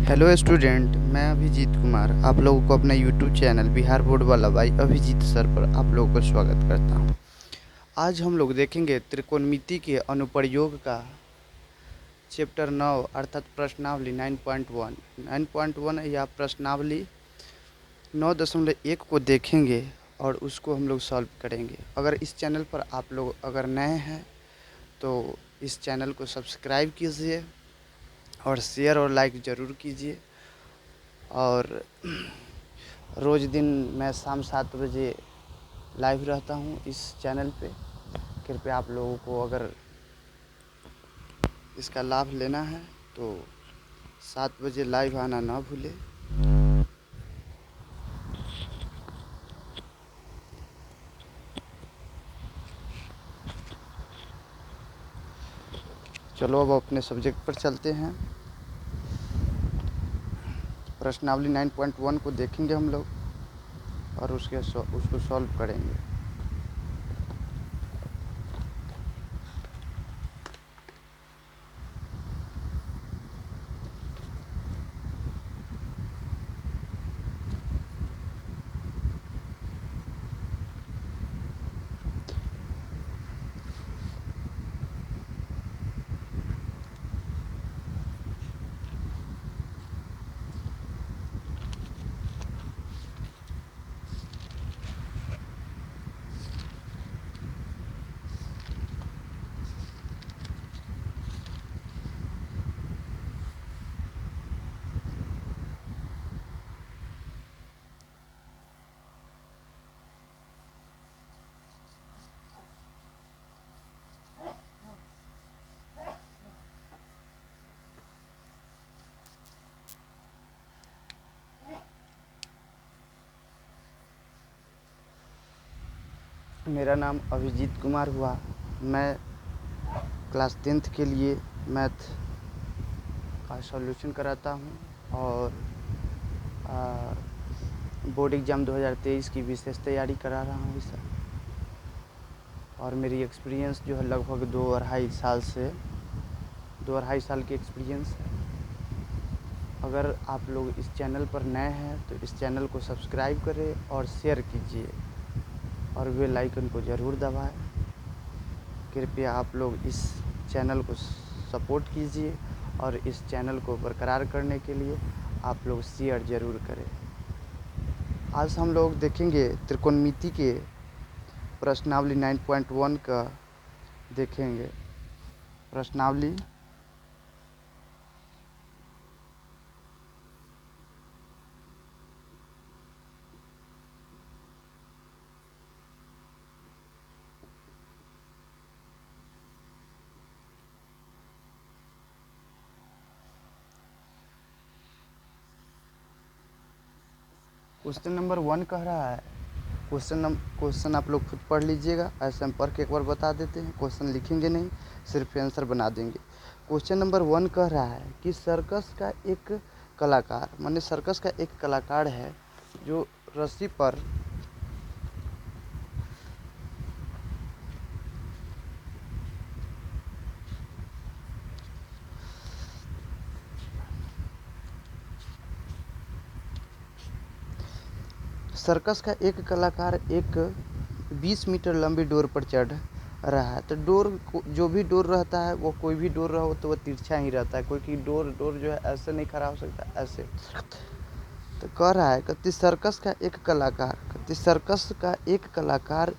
Hello student, मैं अभिजीत कुमार आप लोगों को अपना यूट्यूब चैनल बिहार बोर्ड वाला बाई अभिजीत सर पर आप लोगों को स्वागत करता हूं। आज हम लोग देखेंगे त्रिकोणमिति के अनुप्रयोग का चैप्टर 9 अर्थात प्रश्नावली 9.1 या प्रश्नावली 9.1 को देखेंगे और उसको हम लोग सॉल्व करेंगे। अगर इस चैनल पर आप लोग अगर नए हैं तो इस चैनल को सब्सक्राइब कीजिए और शेयर और लाइक ज़रूर कीजिए। और रोज़ दिन मैं शाम 7 बजे लाइव रहता हूँ इस चैनल पे। कृपया आप लोगों को अगर इसका लाभ लेना है तो 7 बजे लाइव आना ना भूलें। चलो अब अपने सब्जेक्ट पर चलते हैं। प्रश्नावली 9.1 को देखेंगे हम लोग और उसको सॉल्व करेंगे। मेरा नाम अभिजीत कुमार हुआ। मैं क्लास 10th के लिए मैथ का सॉल्यूशन कराता हूँ और बोर्ड एग्ज़ाम 2023 की विशेष तैयारी करा रहा हूँ इस साल। और मेरी एक्सपीरियंस जो है लगभग 2-2.5 साल की एक्सपीरियंस है। अगर आप लोग इस चैनल पर नए हैं तो इस चैनल को सब्सक्राइब करें और शेयर कीजिए और बेल आइकन को ज़रूर दबाएं। कृपया आप लोग इस चैनल को सपोर्ट कीजिए और इस चैनल को बरकरार करने के लिए आप लोग शेयर ज़रूर करें। आज हम लोग देखेंगे त्रिकोणमिति के प्रश्नावली 9.1 का देखेंगे। प्रश्नावली क्वेश्चन नंबर 1 कह रहा है। क्वेश्चन आप लोग खुद पढ़ लीजिएगा। ऐसे हम पढ़ के एक बार बता देते हैं। क्वेश्चन लिखेंगे नहीं, सिर्फ आंसर बना देंगे। क्वेश्चन नंबर 1 कह रहा है कि सर्कस का एक कलाकार, माने सर्कस का एक कलाकार है जो रस्सी पर सर्कस का एक कलाकार एक 20 मीटर लंबी डोर पर चढ़ रहा है। तो जो भी डोर रहता है वो कोई भी डोर रहो तो वो तिरछा ही रहता है। कोई की डोर जो है ऐसे नहीं खड़ा हो सकता, ऐसे। तो कह रहा है कि सर्कस का एक कलाकार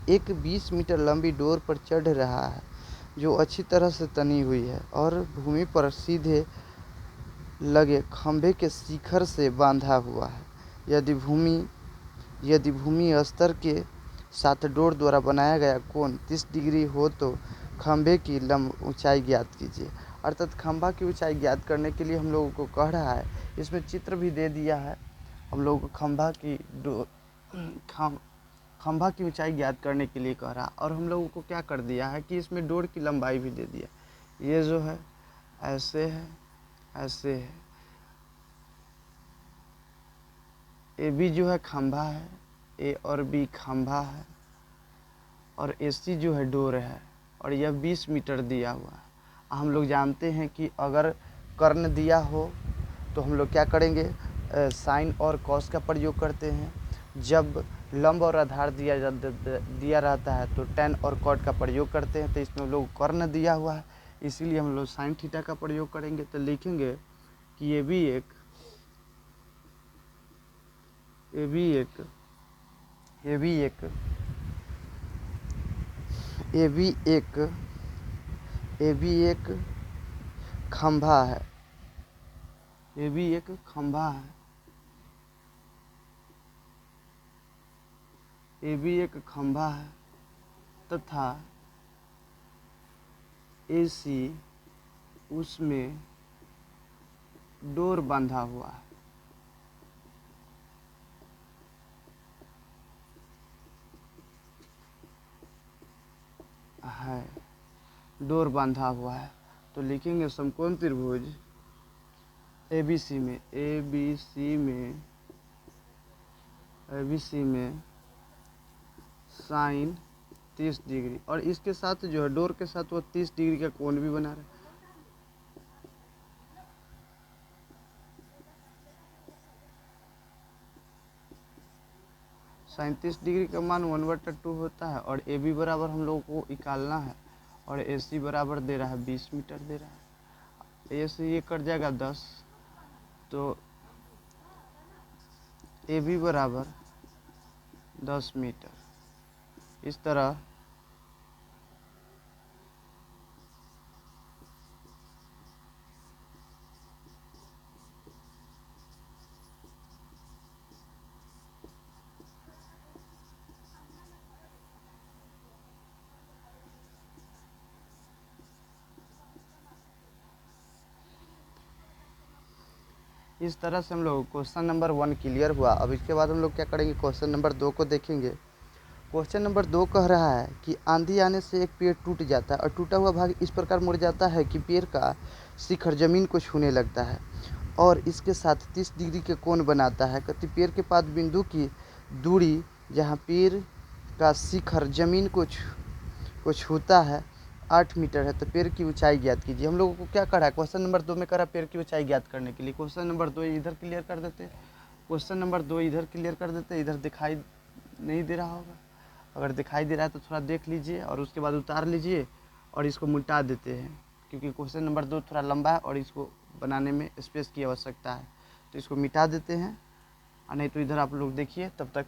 एक 20 मीटर लंबी डोर पर चढ़ रहा है जो अच्छी तरह से तनी हुई है और भूमि पर सीधे लगे खंभे के शिखर से बांधा हुआ है। यदि भूमि स्तर के साथ डोर द्वारा बनाया गया कोण 30 डिग्री हो तो खंभे की लंब ऊंचाई ज्ञात कीजिए। अर्थात खंभा की ऊंचाई ज्ञात करने के लिए हम लोगों को कह रहा है, इसमें चित्र भी दे दिया है। हम लोगों को खंभा की ऊंचाई ज्ञात करने के लिए कह रहा है और हम लोगों को क्या कर दिया है कि इसमें डोर की लंबाई भी दे दिया। ये जो है ऐसे है, ऐसे है। ए बी जो है खंभा है, ए और बी खंभा है और ए सी जो है डोर है और यह 20 मीटर दिया हुआ है। हम लोग जानते हैं कि अगर कर्ण दिया हो तो हम लोग क्या करेंगे, साइन और कॉस का प्रयोग करते हैं। जब लंब और आधार दिया रहता है तो tan और cot का प्रयोग करते हैं। तो इसमें हम लोग कर्ण दिया हुआ है, इसीलिए हम लोग साइन थीटा का प्रयोग करेंगे। तो लिखेंगे कि ये भी एक खंभा है, ये भी एक खंभा है, ये भी एक खंभा है तथा AC उसमें डोर बांधा हुआ है, डोर बांधा हुआ है। तो लिखेंगे समकोण त्रिभुज ABC में साइन 30 डिग्री, और इसके साथ जो है डोर के साथ वो 30 डिग्री का कोण भी बना रहा है। साइन 30 डिग्री का मान 1/2 होता है, और AB बराबर हम लोगों को निकालना है, और AC बराबर दे रहा है 20 मीटर दे रहा है। A से ये कट जाएगा 10, तो AB बराबर 10 मीटर। इस तरह से हम लोग क्वेश्चन नंबर 1 क्लियर हुआ। अब इसके बाद हम लोग क्या करेंगे, क्वेश्चन नंबर 2 को देखेंगे। क्वेश्चन नंबर 2 कह रहा है कि आंधी आने से एक पेड़ टूट जाता है और टूटा हुआ भाग इस प्रकार मुड़ जाता है कि पेड़ का शिखर जमीन को छूने लगता है और इसके साथ 30 डिग्री के कोण बनाता है। कहते पेड़ के पाद बिंदु की दूरी जहाँ पेड़ का शिखर जमीन को छूता है 8 मीटर है। तो पेड़ की ऊंचाई ज्ञात कीजिए। हम लोगों को क्या करा है, क्वेश्चन नंबर 2 में करा पेड़ की ऊंचाई ज्ञात करने के लिए। क्वेश्चन नंबर 2 इधर क्लियर कर देते, क्वेश्चन नंबर 2 इधर क्लियर कर देते। इधर दिखाई नहीं दे रहा होगा, अगर दिखाई दे रहा है तो थोड़ा देख लीजिए और उसके बाद उतार लीजिए और इसको मिटा देते हैं, क्योंकि क्वेश्चन नंबर 2 थोड़ा लंबा है और इसको बनाने में स्पेस की आवश्यकता है। तो इसको मिटा देते हैं, और नहीं तो इधर आप लोग देखिए तब तक।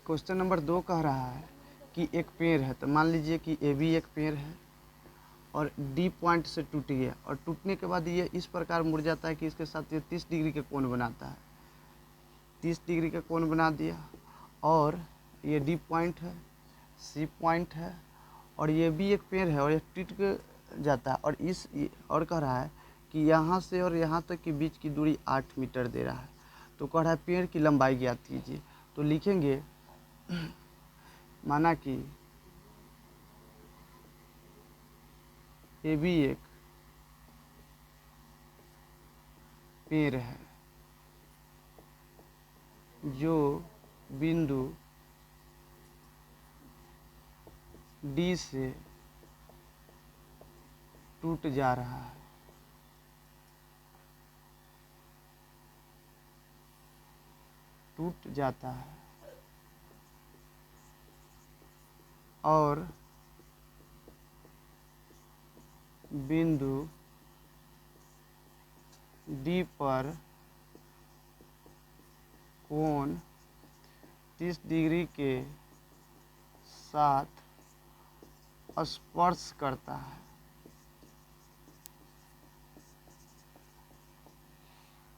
क्वेश्चन नंबर 2 कह रहा है कि एक पेड़ है, तो मान लीजिए कि AB एक पेड़ है और D पॉइंट से टूट गया, और टूटने के बाद ये इस प्रकार मुड़ जाता है कि इसके साथ ये 30 डिग्री के कोण बनाता है। 30 डिग्री का कोण बना दिया, और ये D पॉइंट है, C पॉइंट है, और ये भी एक पेड़ है और ये टूट के जाता है। और कह रहा है कि यहाँ से और यहाँ तक के बीच की दूरी 8 मीटर दे रहा है। तो कह रहा है पेड़ की लंबाई ज्ञात कीजिए। तो लिखेंगे माना कि AB एक पेड़ है जो बिंदु D से टूट जा रहा है, टूट जाता है, और बिंदु D पर कोण 30 डिग्री के साथ स्पर्श करता है।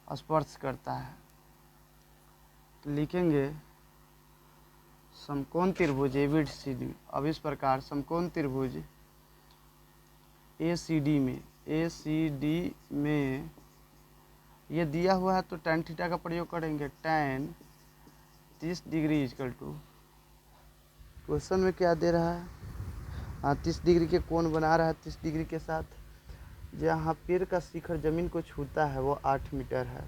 स्पर्श करता है तो लिखेंगे समकोण त्रिभुज ABCD। अब इस प्रकार समकोण त्रिभुज ACD में ये दिया हुआ है तो tan थीटा का प्रयोग करेंगे। tan 30 degree equal to, question में क्या दे रहा है, 30 डिग्री के कोण बना रहा है 30 डिग्री के साथ। जहाँ पेड़ का शिखर जमीन को छूता है वो 8 मीटर है,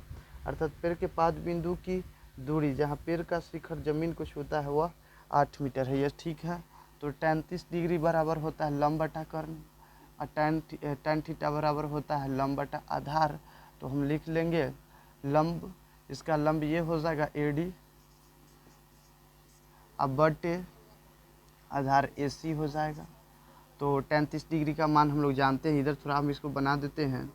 अर्थात पेड़ के पाद बिंदु की दूरी जहाँ पेड़ का शिखर जमीन को छूता है वह 8 मीटर है। यह ठीक है। तो tan 30 डिग्री बराबर होता है लंब बटा कर्ण, और tan थीटा बराबर होता है लंब बटा आधार। तो हम लिख लेंगे लंब, इसका लंब ये हो जाएगा AD, अब बटे आधार AC हो जाएगा। तो tan 30 डिग्री का मान हम लोग जानते हैं, इधर थोड़ा हम इसको बना देते हैं।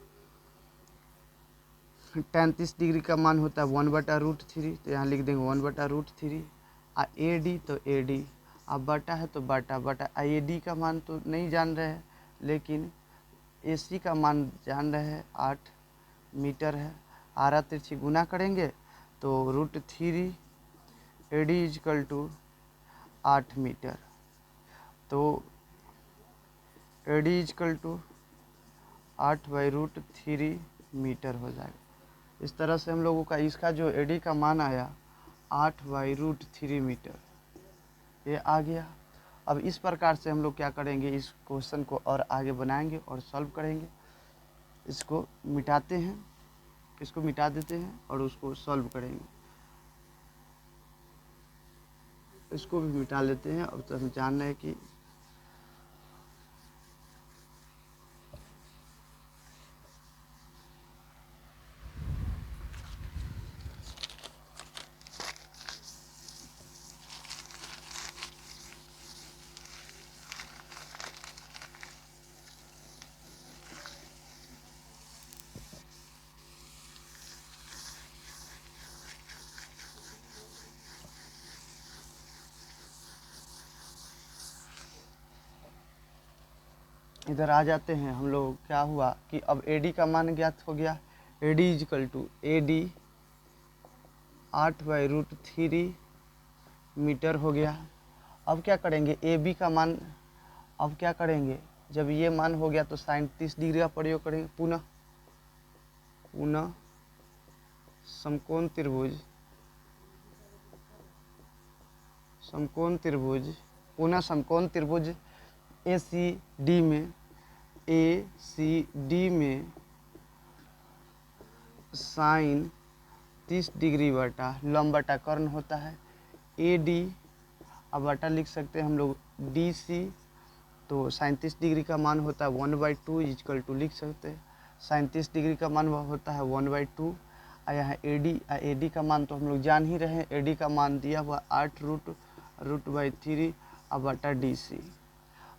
tan 30 डिग्री का मान होता है 1/√3, तो यहाँ लिख देंगे 1/√3। AD तो AD, अब बटा है तो बटा AD का मान तो नहीं जान रहे हैं, लेकिन AC का मान जान रहे हैं, 8 मीटर है। आरा तिरछी गुना करेंगे तो √3 AD इजकल टू 8 मीटर। तो AD इजकल टू 8/√3 मीटर हो जाएगा। इस तरह से हम लोगों का इसका जो AD का मान आया 8/√3 मीटर, ये आ गया। अब इस प्रकार से हम लोग क्या करेंगे, इस क्वेश्चन को और आगे बनाएंगे और सॉल्व करेंगे। इसको मिटाते हैं, इसको मिटा देते हैं और उसको सॉल्व करेंगे। इसको भी मिटा लेते हैं। अब तो हम जान रहे हैं कि इधर आ जाते हैं हम लोग। क्या हुआ कि अब AD का मान ज्ञात हो गया, AD equal to AD 8/√3 metre हो गया। अब क्या करेंगे, AB का मान, अब क्या करेंगे, जब ये मान हो गया तो sin 30 डिग्री का प्रयोग करेंगे। पुनः समकोण त्रिभुज, पुनः समकोण त्रिभुज ACD में sin 30 डिग्री बटा लंब बटा कर्ण होता है AD, अब बटा लिख सकते हैं हम लोग DC। तो sin 30 डिग्री का मान होता है 1/2 इजकल टू लिख सकते हैं sin 30 डिग्री का मान होता है 1/2। यहाँ AD का मान तो हम लोग जान ही रहे हैं, AD का मान दिया हुआ 8√3 अब बटा DC।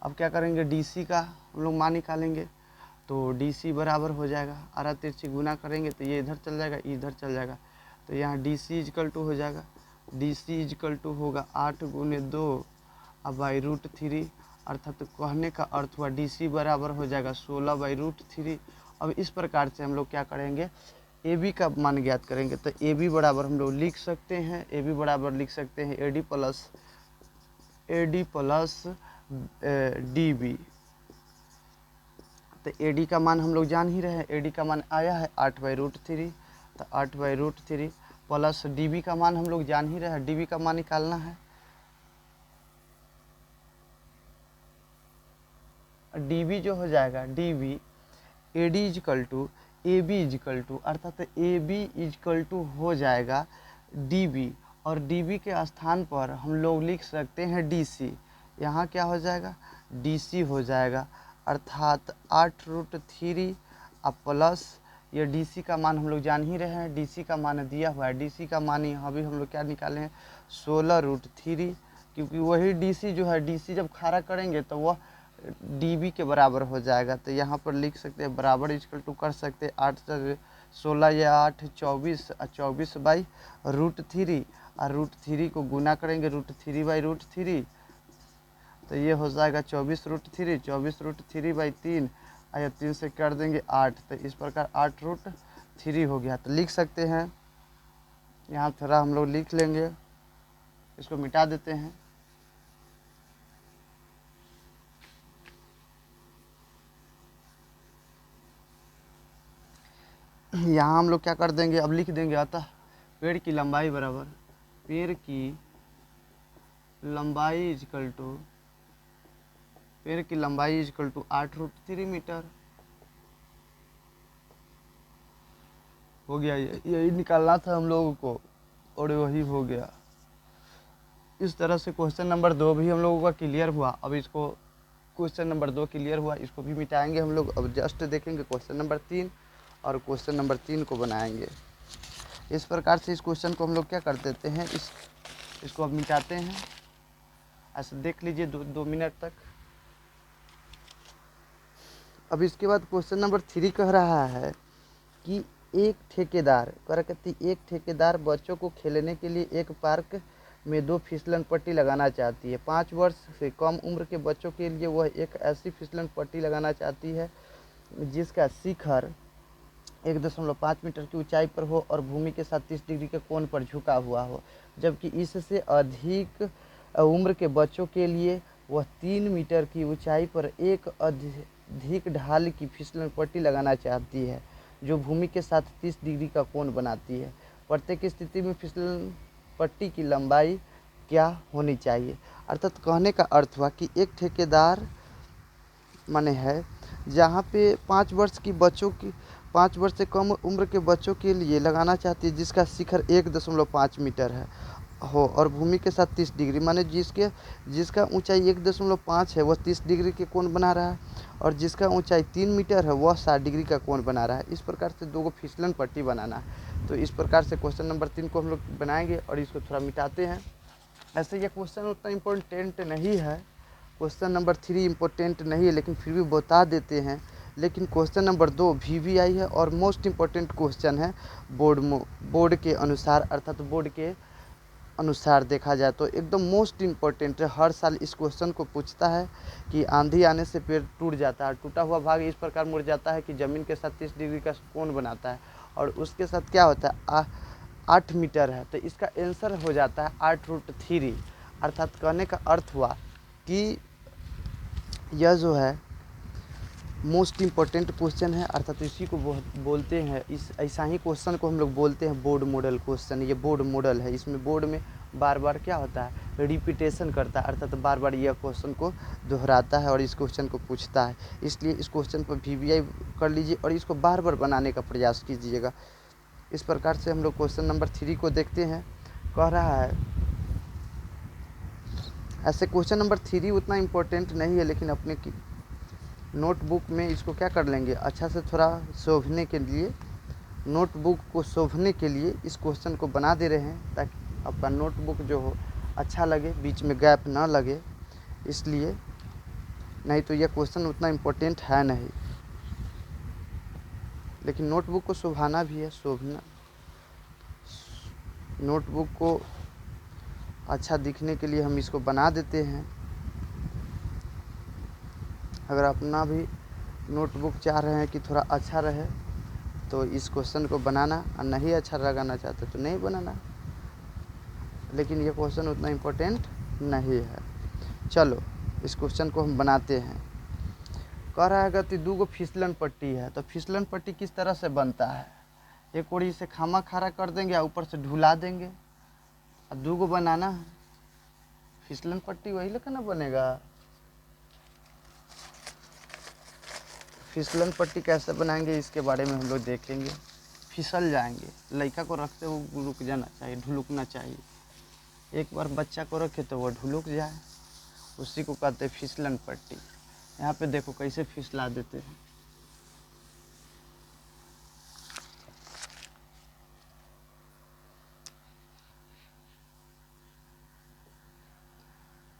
अब क्या करेंगे, DC का हम लोग मान निकालेंगे। तो DC बराबर हो जाएगा, आरा तिरछी गुना करेंगे तो ये इधर चल जाएगा, इधर चल जाएगा। तो यहाँ DC इजकल टू हो जाएगा, DC इजकल टू होगा 8 गुने 2 अब √3, अर्थात कहने का अर्थ हुआ DC बराबर हो जाएगा 16/√3। अब इस प्रकार से हम लोग क्या करेंगे, AB का मान ज्ञात करेंगे। तो AB बराबर हम लोग लिख सकते हैं, AB बराबर लिख सकते हैं AD प्लस DB। तो AD का मान हम लोग जान ही रहे हैं, AD का मान आया है 8/√3, तो 8/√3 प्लस DB का मान हम लोग जान ही रहे हैं, DB का मान निकालना है। DB जो हो जाएगा DB AD equal to AB equal to, अर्थात AB इजकल टू हो जाएगा DB, और DB के स्थान पर हम लोग लिख सकते हैं DC। यहाँ क्या हो जाएगा, DC हो जाएगा, अर्थात 8√3 अब प्लस ये DC का मान हम लोग जान ही रहे हैं, DC का मान दिया हुआ है, DC का मान यहाँ भी हम लोग क्या निकाले हैं 16√3, क्योंकि वही DC जो है, DC जब खारा करेंगे तो वह DB के बराबर हो जाएगा। तो यहाँ पर लिख सकते हैं बराबर इजकल टू कर सकते हैं 8 16 या 8 24, 24/√3, और √3 को गुना करेंगे √3/√3, तो ये हो जाएगा 24√3, 24√3/3, या 3 से कर देंगे 8, तो इस प्रकार 8√3 हो गया। तो लिख सकते हैं, यहाँ थोड़ा हम लोग लिख लेंगे, इसको मिटा देते हैं। यहाँ हम लोग क्या कर देंगे, अब लिख देंगे, अतः पेड़ की लंबाई बराबर, पेड़ की लंबाई इजकल टू 8√3 मीटर हो गया। यही निकालना था हम लोगों को और वही हो गया। इस तरह से क्वेश्चन नंबर 2 भी हम लोगों का क्लियर हुआ। अब इसको क्वेश्चन नंबर 2 क्लियर हुआ, इसको भी मिटाएंगे हम लोग। अब जस्ट देखेंगे क्वेश्चन नंबर 3 और क्वेश्चन नंबर 3 को बनाएंगे। इस प्रकार से इस क्वेश्चन को हम लोग क्या कर देते हैं, इसको अब मिटाते हैं। ऐसे देख लीजिए 2 मिनट तक। अब इसके बाद क्वेश्चन नंबर 3 कह रहा है कि एक ठेकेदार बच्चों को खेलने के लिए एक पार्क में 2 फिसलन पट्टी लगाना चाहती है। 5 वर्ष से कम उम्र के बच्चों के लिए वह एक ऐसी फिसलन पट्टी लगाना चाहती है जिसका शिखर 1.5 मीटर की ऊंचाई पर हो और भूमि के साथ 30 डिग्री के कोण पर झुका हुआ हो, जबकि इससे अधिक उम्र के बच्चों के लिए वह 3 मीटर की ऊंचाई पर एक अधिक ढाल की फिसलन पट्टी लगाना चाहती है जो भूमि के साथ 30 डिग्री का कोण बनाती है। प्रत्येक स्थिति में फिसलन पट्टी की लंबाई क्या होनी चाहिए। अर्थात कहने का अर्थ हुआ कि एक ठेकेदार माने है जहाँ पे 5 वर्ष से कम उम्र के बच्चों के लिए लगाना चाहती है जिसका शिखर 1.5 मीटर है हो और भूमि के साथ 30 डिग्री, माने जिसका ऊंचाई 1.5 है वह 30 डिग्री के कोण बना रहा है और जिसका ऊंचाई 3 मीटर है वह 60 डिग्री का कोण बना रहा है। इस प्रकार से 2 फिसलन पट्टी बनाना है। तो इस प्रकार से क्वेश्चन नंबर 3 को हम लोग बनाएंगे और इसको थोड़ा मिटाते हैं। ऐसे ये क्वेश्चन उतना इम्पोर्टेंट नहीं है, क्वेश्चन नंबर 3 इम्पोर्टेंट नहीं है, लेकिन फिर भी बता देते हैं। लेकिन क्वेश्चन नंबर 2 VVI है और मोस्ट इम्पोर्टेंट क्वेश्चन है बोर्ड के अनुसार, अर्थात बोर्ड के अनुसार देखा जाए तो एकदम मोस्ट इम्पोर्टेंट है। हर साल इस क्वेश्चन को पूछता है कि आंधी आने से पेड़ टूट जाता है, टूटा हुआ भाग इस प्रकार मुड़ जाता है कि ज़मीन के साथ 30 डिग्री का कोण बनाता है और उसके साथ क्या होता है 8 मीटर है, तो इसका आंसर हो जाता है 8√3। अर्थात कहने का अर्थ हुआ कि यह जो है मोस्ट इम्पोर्टेंट क्वेश्चन है, अर्थात इसी को बोलते हैं, इस ऐसा ही क्वेश्चन को हम लोग बोलते हैं बोर्ड मॉडल क्वेश्चन। ये बोर्ड मॉडल है, इसमें बोर्ड में बार बार क्या होता है रिपीटेशन करता है, अर्थात बार बार यह क्वेश्चन को दोहराता है और इस क्वेश्चन को पूछता है। इसलिए इस क्वेश्चन पर VVI कर लीजिए और इसको बार बार बनाने का प्रयास कीजिएगा। इस प्रकार से हम लोग क्वेश्चन नंबर 3 को देखते हैं। कह रहा है ऐसे क्वेश्चन नंबर 3 उतना इम्पोर्टेंट नहीं है, लेकिन अपने की नोटबुक में इसको क्या कर लेंगे अच्छा से थोड़ा शोभने के लिए, नोटबुक को शोभने के लिए इस क्वेश्चन को बना दे रहे हैं ताकि आपका नोटबुक जो हो अच्छा लगे, बीच में गैप ना लगे, इसलिए। नहीं तो यह क्वेश्चन उतना इम्पोर्टेंट है नहीं, लेकिन नोटबुक को शोभाना भी है, शोभना नोटबुक को अच्छा दिखने के लिए हम इसको बना देते हैं। अगर अपना भी नोटबुक चाह रहे हैं कि थोड़ा अच्छा रहे तो इस क्वेश्चन को बनाना, और नहीं अच्छा लगाना चाहते तो नहीं बनाना, लेकिन ये क्वेश्चन उतना इम्पोर्टेंट नहीं है। चलो इस क्वेश्चन को हम बनाते हैं। कह रहा है कि 2 फिसलन पट्टी है, तो फिसलन पट्टी किस तरह से बनता है, एक ओर इसे खामा खारा कर देंगे और ऊपर से ढुला देंगे। अब 2 बनाना है फिसलन पट्टी, वही लेकर ना बनेगा। फिसलन पट्टी कैसे बनाएंगे इसके बारे में हम लोग देखेंगे। फिसल जाएंगे, लड़का को रखते वो रुक जाना चाहिए, ढुलुकना चाहिए। एक बार बच्चा को रखे तो वो ढुलुक जाए, उसी को कहते हैं फिसलन पट्टी। यहाँ पे देखो कैसे फिसला देते हैं।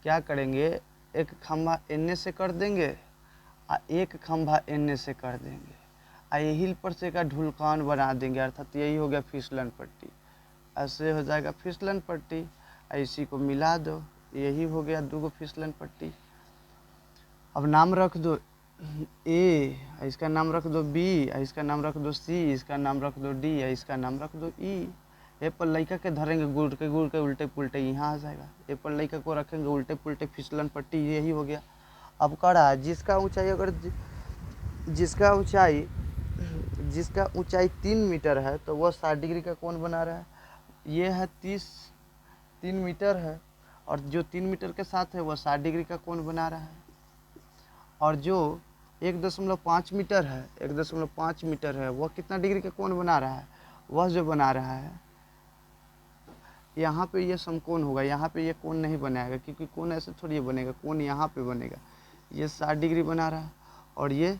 क्या करेंगे, एक खंभा एने से कर देंगे और एक खंभा एने से कर देंगे और यही पर से का ढुलकान बना देंगे, अर्थात यही हो गया फिसलन पट्टी। ऐसे हो जाएगा फिसलन पट्टी, इसी को मिला दो, यही हो गया 2 फिसलन पट्टी। अब नाम रख दो ए, इसका नाम रख दो B, इसका नाम रख दो C, इसका नाम रख दो D, इसका नाम रख दो E। ए पर लड़का के धरेंगे गुड़ के उल्टे पुल्टे यहाँ आ जाएगा। ए पर लड़का को रखेंगे उल्टे पुल्टे फिसलन पट्टी, यही हो गया। अब कड़ा जिसका ऊंचाई अगर जिसका ऊंचाई 3 मीटर है तो वह 60 डिग्री का कोण बना रहा है। ये है 3 मीटर है और जो 3 मीटर के साथ है वह 60 डिग्री का कोण बना रहा है। और जो 1.5 मीटर है 1.5 मीटर है वह कितना डिग्री का कोण बना रहा है, वह जो बना रहा है यहाँ पे ये समकोण होगा, यहाँ पे ये कोण नहीं बनाएगा क्योंकि कोण ऐसे थोड़ी बनेगा, कोण यहाँ पे बनेगा। ये 60 डिग्री बना रहा है और ये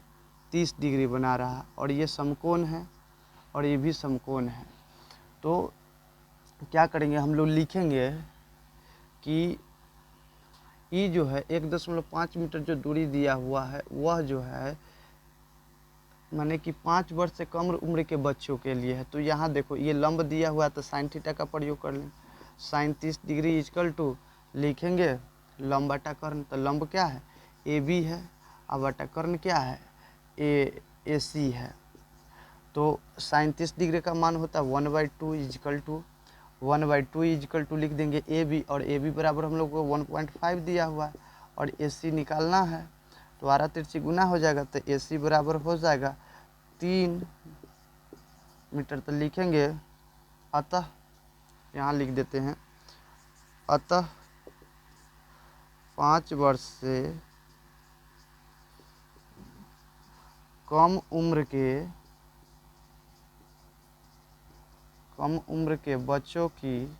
30 डिग्री बना रहा है और ये समकोण है और ये भी समकोण है। तो क्या करेंगे हम लोग, लिखेंगे कि ई जो है 1.5 मीटर जो दूरी दिया हुआ है वह जो है माने कि 5 वर्ष से कम उम्र के बच्चों के लिए है। तो यहाँ देखो ये लंब दिया हुआ है तो साइन थीटा का प्रयोग कर लें। साइन 30 डिग्री इक्वल टू लिखेंगे लंब बटा कर्ण। तो लंब क्या है, ए बी है, और बटा कर्ण क्या है, ए सी है। तो साइन 30 डिग्री का मान होता है 1/2 इक्वल टू 1/2 इक्वल टू लिख देंगे ए बी, और ए बी बराबर हम लोग को 1.5 दिया हुआ है और ए सी निकालना है। तो 12 तिरछी गुना हो जाएगा तो ए सी बराबर हो जाएगा 3 मीटर। तो लिखेंगे अतः, यहाँ लिख देते हैं, अतः 5 वर्ष से कम उम्र के बच्चों की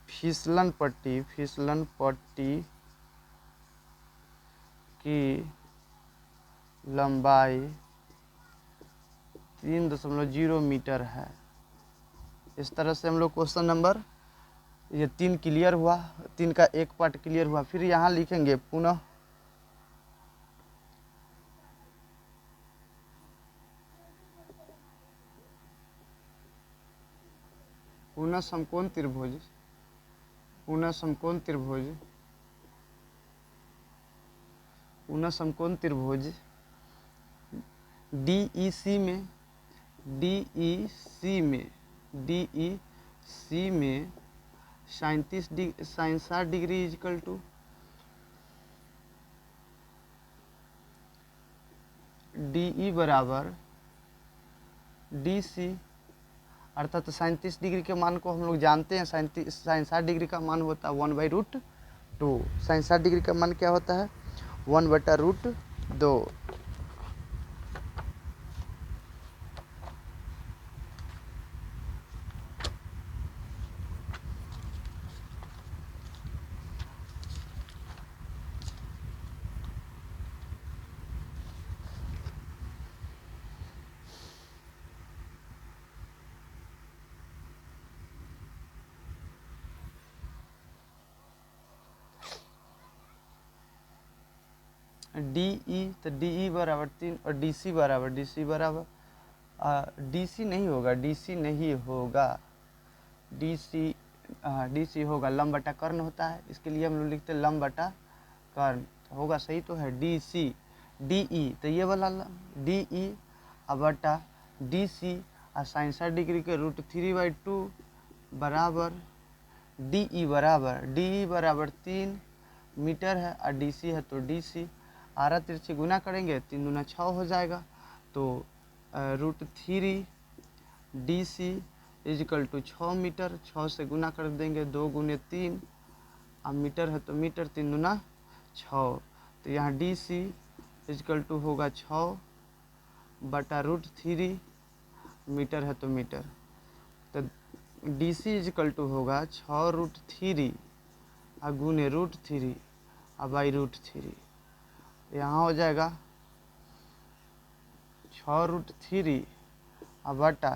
फिसलन पट्टी की लंबाई 3.0 मीटर है। इस तरह से हम लोग क्वेश्चन नंबर ये 3 क्लियर हुआ, 3 का एक पार्ट क्लियर हुआ। फिर यहाँ लिखेंगे पुनः समकोण त्रिभुज DEC में sine 60 degree equal to DE बराबर DC, अर्थात साइन 30 डिग्री के मान को हम लोग जानते हैं। साइन 60 डिग्री का मान होता है 1/√2। साइन 60 डिग्री का मान क्या होता है, 1/√2। DE तो DE बराबर 3 और DC बराबर DC नहीं होगा, DC होगा लंब बटा कर्ण होता है। इसके लिए हम लोग लिखते हैं लंब बटा कर्ण, होगा सही तो है DC। DE तो ये वाला DE बटा DC और साइन 60 डिग्री के √3/2 बराबर DE बराबर 3 मीटर है और DC है तो DC। 12 तिरछी गुना करेंगे 3 दूना 6 हो जाएगा। तो √3 DC इक्वल टू 6 मीटर। 6 से गुना कर देंगे 2 गुने 3, अब मीटर है तो मीटर, 3 दूना 6। तो यहाँ DC इक्वल टू होगा 6 बटा √3, मीटर है तो मीटर। तो DC इक्वल टू होगा 6√3 और गुने √3 और बाई √3। यहाँ हो जाएगा 6√3 और बटा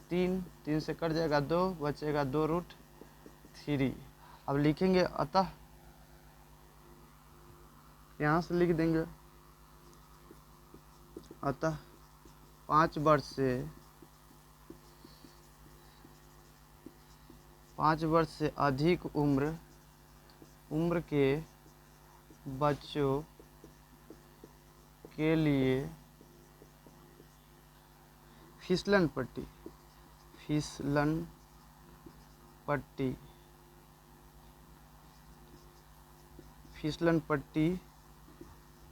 3 से कट जाएगा 2, बचेगा 2√3। अब लिखेंगे अतः, यहाँ से लिख देंगे अतः 5 वर्ष से अधिक उम्र के बच्चों के लिए फिसलन पट्टी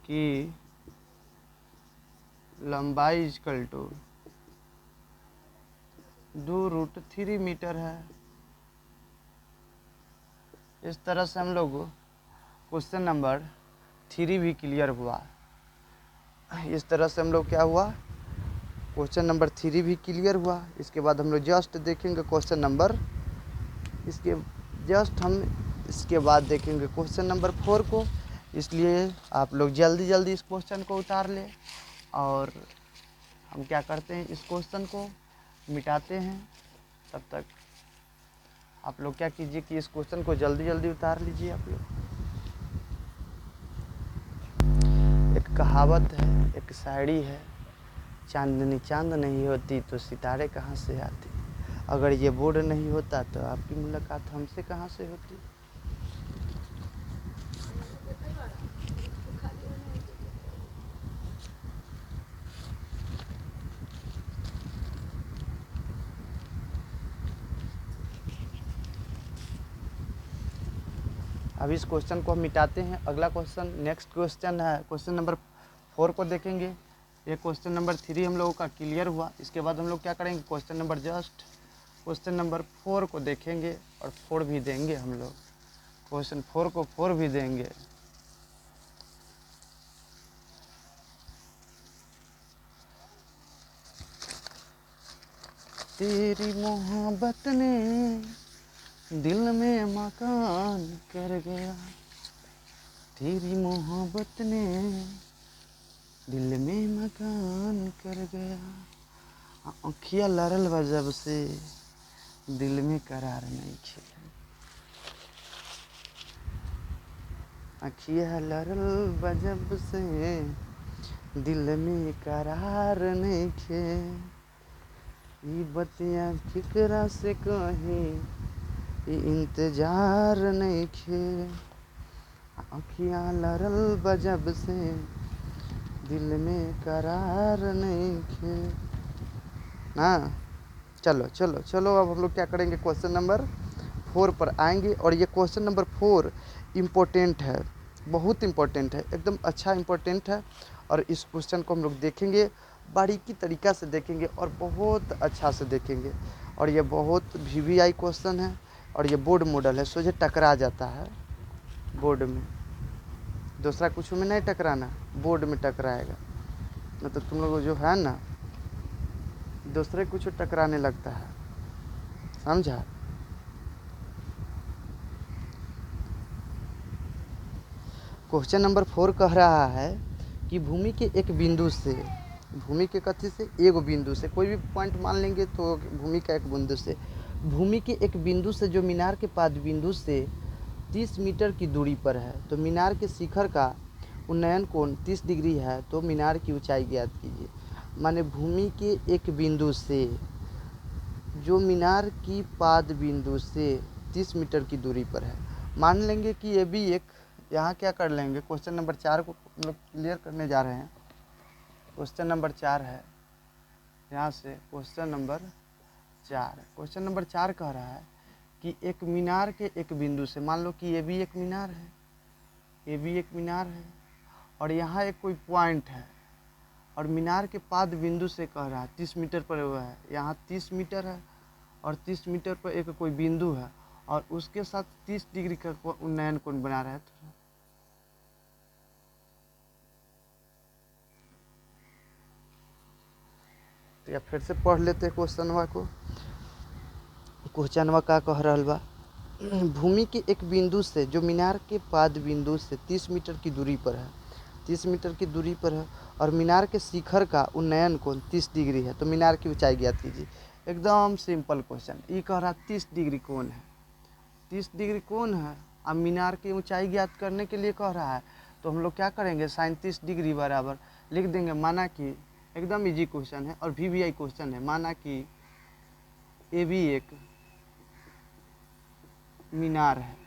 की लंबाई इक्वल टू 2√3 मीटर है। इस तरह से हम लोग क्वेश्चन नंबर 3 भी क्लियर हुआ। इस तरह से हम लोग क्या हुआ, क्वेश्चन नंबर 3 भी क्लियर हुआ। इसके बाद हम लोग जस्ट देखेंगे क्वेश्चन नंबर, इसके जस्ट हम इसके बाद देखेंगे क्वेश्चन नंबर 4 को, इसलिए आप लोग जल्दी जल्दी इस क्वेश्चन को उतार लें। और हम क्या करते हैं, इस क्वेश्चन को मिटाते हैं। तब तक आप लोग क्या कीजिए कि इस क्वेश्चन को जल्दी जल्दी उतार लीजिए आप लोग। एक कहावत है, एक शायरी है, चांदनी चांद नहीं होती तो सितारे कहाँ से आते। अगर ये बोर्ड नहीं होता तो आपकी मुलाकात हमसे कहाँ से होती। अब इस क्वेश्चन को हम मिटाते हैं। अगला क्वेश्चन, नेक्स्ट क्वेश्चन है क्वेश्चन नंबर 4 को देखेंगे। ये क्वेश्चन नंबर 3 हम लोगों का क्लियर हुआ। इसके बाद हम लोग क्या करेंगे, क्वेश्चन नंबर 4 को देखेंगे और 4 भी देंगे हम लोग। क्वेश्चन 4 को 4 भी देंगे। तेरी मोहब्बत ने दिल में मकान कर गया, तेरी मोहब्बत ने दिल में मकान कर गया। आँखिया लड़ल बा जब से दिल में करार नहीं खिला, आँखिया लड़ल बा जब से दिल में करार नहीं खे। ई बतिया फिकरा से कहीं ई इंतजार नहीं खे, आँखिया लड़ल बा जब से दिल में करार नहीं खे ना। चलो चलो चलो, अब हम लोग क्या करेंगे, क्वेश्चन नंबर 4 पर आएंगे। और ये क्वेश्चन नंबर 4 इम्पोर्टेंट है, बहुत इम्पोर्टेंट है, एकदम अच्छा इम्पोर्टेंट है। और इस क्वेश्चन को हम लोग देखेंगे, बारीकी तरीक़ा से देखेंगे और बहुत अच्छा से देखेंगे। और ये बहुत VVI क्वेश्चन है और ये बोर्ड मॉडल है, सोझे टकरा जाता है बोर्ड में, दूसरा कुछ में नहीं टकराना, बोर्ड में टकराएगा। न तो तुम लोग जो है ना दूसरे कुछ टकराने लगता है, समझा। क्वेश्चन नंबर 4 कह रहा है कि भूमि के एक बिंदु से, भूमि के कथी से, एगो बिंदु से, कोई भी पॉइंट मान लेंगे तो भूमि का एक बिंदु से, भूमि के एक बिंदु से जो मीनार के पाद बिंदु से 30 मीटर की दूरी पर है, तो मीनार के शिखर का उन्नयन कोण 30 डिग्री है, तो मीनार की ऊंचाई ज्ञात कीजिए। माने भूमि के एक बिंदु से जो मीनार की पाद बिंदु से 30 मीटर की दूरी पर है, मान लेंगे कि ये भी एक, यहाँ क्या कर लेंगे, क्वेश्चन नंबर 4 को हम लोग क्लियर करने जा रहे हैं। क्वेश्चन नंबर 4 है, यहाँ से क्वेश्चन नंबर 4 कह रहा है कि एक मीनार के एक बिंदु से, मान लो कि ये भी एक मीनार है, ये भी एक मीनार है, और यहाँ एक कोई पॉइंट है, और मीनार के पाद बिंदु से कह रहा है 30 मीटर पर हुआ है, यहाँ 30 मीटर है और 30 मीटर पर एक कोई बिंदु है और उसके साथ 30 डिग्री का उन्नयन कोण बना रहा है। तो या फिर से पढ़ लेते क्वेश्चनवा को। क्वेश्चनवा का कह रहा बा, भूमि के एक बिंदु से जो मीनार के पाद बिंदु से 30 मीटर की दूरी पर है, 30 मीटर की दूरी पर है, और मीनार के शिखर का उन्नयन कोण 30 डिग्री है, तो मीनार की ऊंचाई ज्ञात कीजिए। एकदम सिंपल क्वेश्चन। ये कह रहा 30 डिग्री कोण है, 30 डिग्री कोण है, अब मीनार की ऊंचाई ज्ञात करने के लिए कह रहा है, तो हम लोग क्या करेंगे, sin 30 डिग्री बराबर लिख देंगे। माना कि एकदम इजी क्वेश्चन है और VVI क्वेश्चन है। माना कि ये भी एक मीनार है,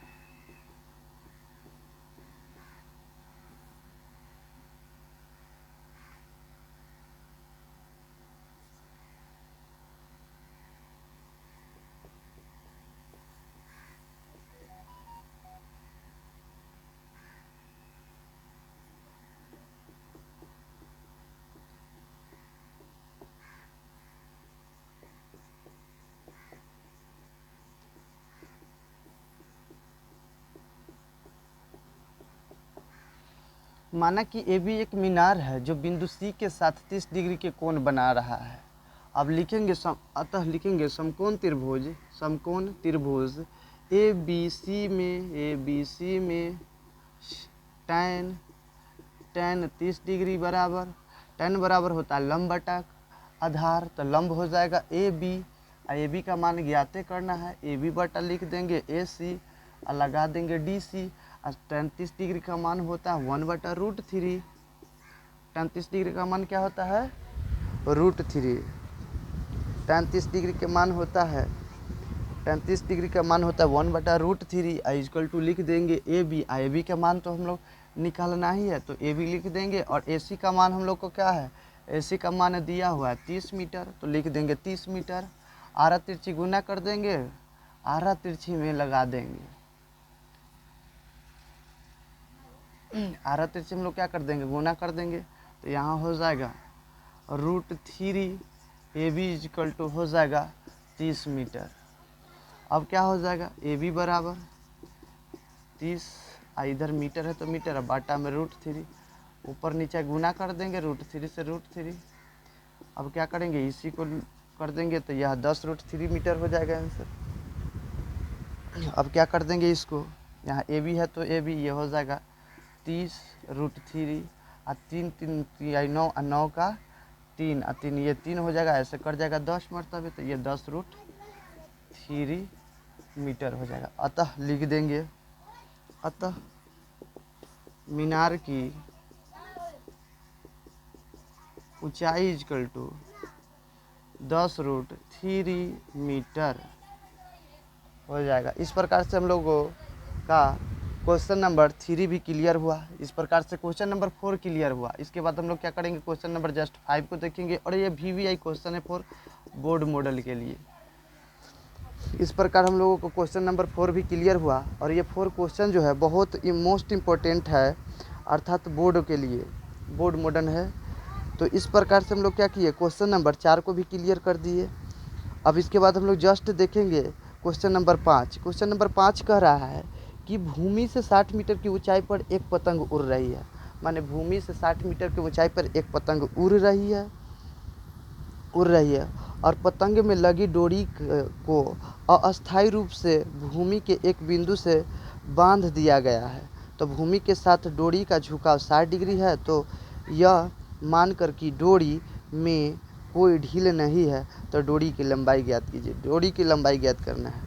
माना कि ये भी एक मीनार है जो बिंदु C के साथ 30 डिग्री के कोण बना रहा है। अब लिखेंगे अतः लिखेंगे समकोण त्रिभुज ए बी सी में tan 30 डिग्री बराबर, tan बराबर होता है लंब बटा आधार, तो लंब हो जाएगा ए बी का मान ज्ञात करना है, ए बी बटा लिख देंगे ए सी और लगा देंगे डी सी। और tan 30 डिग्री का मान होता है 1/√3। tan 30 डिग्री का मान क्या होता है? √3। tan 30 डिग्री के मान होता है tan 30 डिग्री का मान होता है 1/√3 इक्वल टू लिख देंगे ए बी का मान तो हम लोग निकालना ही है, तो ए बी लिख देंगे। और ए सी का मान हम लोग को क्या है? ए सी का मान दिया हुआ है 30 मीटर, तो लिख देंगे 30 मीटर। आरा तिरछी गुना कर देंगे, आरा तिरछी में लगा देंगे, आरा तिरछी हम लोग क्या कर देंगे? गुना कर देंगे, तो यहाँ हो जाएगा √3 ए बी इक्वल टू हो जाएगा 30 मीटर। अब क्या हो जाएगा? ए बी बराबर 30, इधर मीटर है तो मीटर है, बाटा में √3, ऊपर नीचे गुना कर देंगे √3 से √3। अब क्या करेंगे? इसी को कर देंगे तो यह 10√3 मीटर हो जाएगा आंसर। अब क्या कर देंगे इसको? यहाँ ए बी है तो ए बी ये हो जाएगा 30√3 और 3 3 9 9 का 3 और 3 ये 3 हो जाएगा, ऐसे कर जाएगा 10 मरतबे, तो ये 10√3 मीटर हो जाएगा। अतः लिख देंगे, अतः मीनार की ऊंचाई इक्वल टू 10√3 मीटर हो जाएगा। इस प्रकार से हम लोगों का क्वेश्चन नंबर 3 भी क्लियर हुआ। इस प्रकार से क्वेश्चन नंबर 4 क्लियर हुआ। इसके बाद हम लोग क्या करेंगे? क्वेश्चन नंबर जस्ट 5 को देखेंगे, और ये VVI क्वेश्चन है फॉर बोर्ड मॉडल के लिए। इस प्रकार हम लोगों को क्वेश्चन नंबर 4 भी क्लियर हुआ, और ये 4 क्वेश्चन जो है बहुत मोस्ट इम्पोर्टेंट है, अर्थात बोर्ड के लिए, बोर्ड मॉडल है। तो इस प्रकार से हम लोग क्या किए? क्वेश्चन नंबर 4 को भी क्लियर कर दिए। अब इसके बाद हम लोग जस्ट देखेंगे क्वेश्चन नंबर 5। क्वेश्चन नंबर 5 कह रहा है कि भूमि से 60 मीटर की ऊंचाई पर एक पतंग उड़ रही है। माने भूमि से 60 मीटर की ऊंचाई पर एक पतंग उड़ रही है, और पतंग में लगी डोरी को अस्थायी रूप से भूमि के एक बिंदु से बांध दिया गया है। तो भूमि के साथ डोरी का झुकाव 60 डिग्री है, तो यह मानकर कि डोरी में कोई ढील नहीं है, तो डोरी की लंबाई ज्ञात कीजिए। डोरी की लंबाई ज्ञात करना है,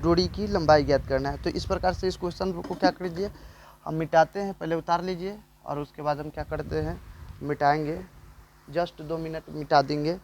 डोरी की लंबाई ज्ञात करना है। तो इस प्रकार से इस क्वेश्चन को क्या कीजिए? हम मिटाते हैं, पहले उतार लीजिए, और उसके बाद हम क्या करते हैं? मिटाएंगे, जस्ट 2 मिनट मिटा देंगे।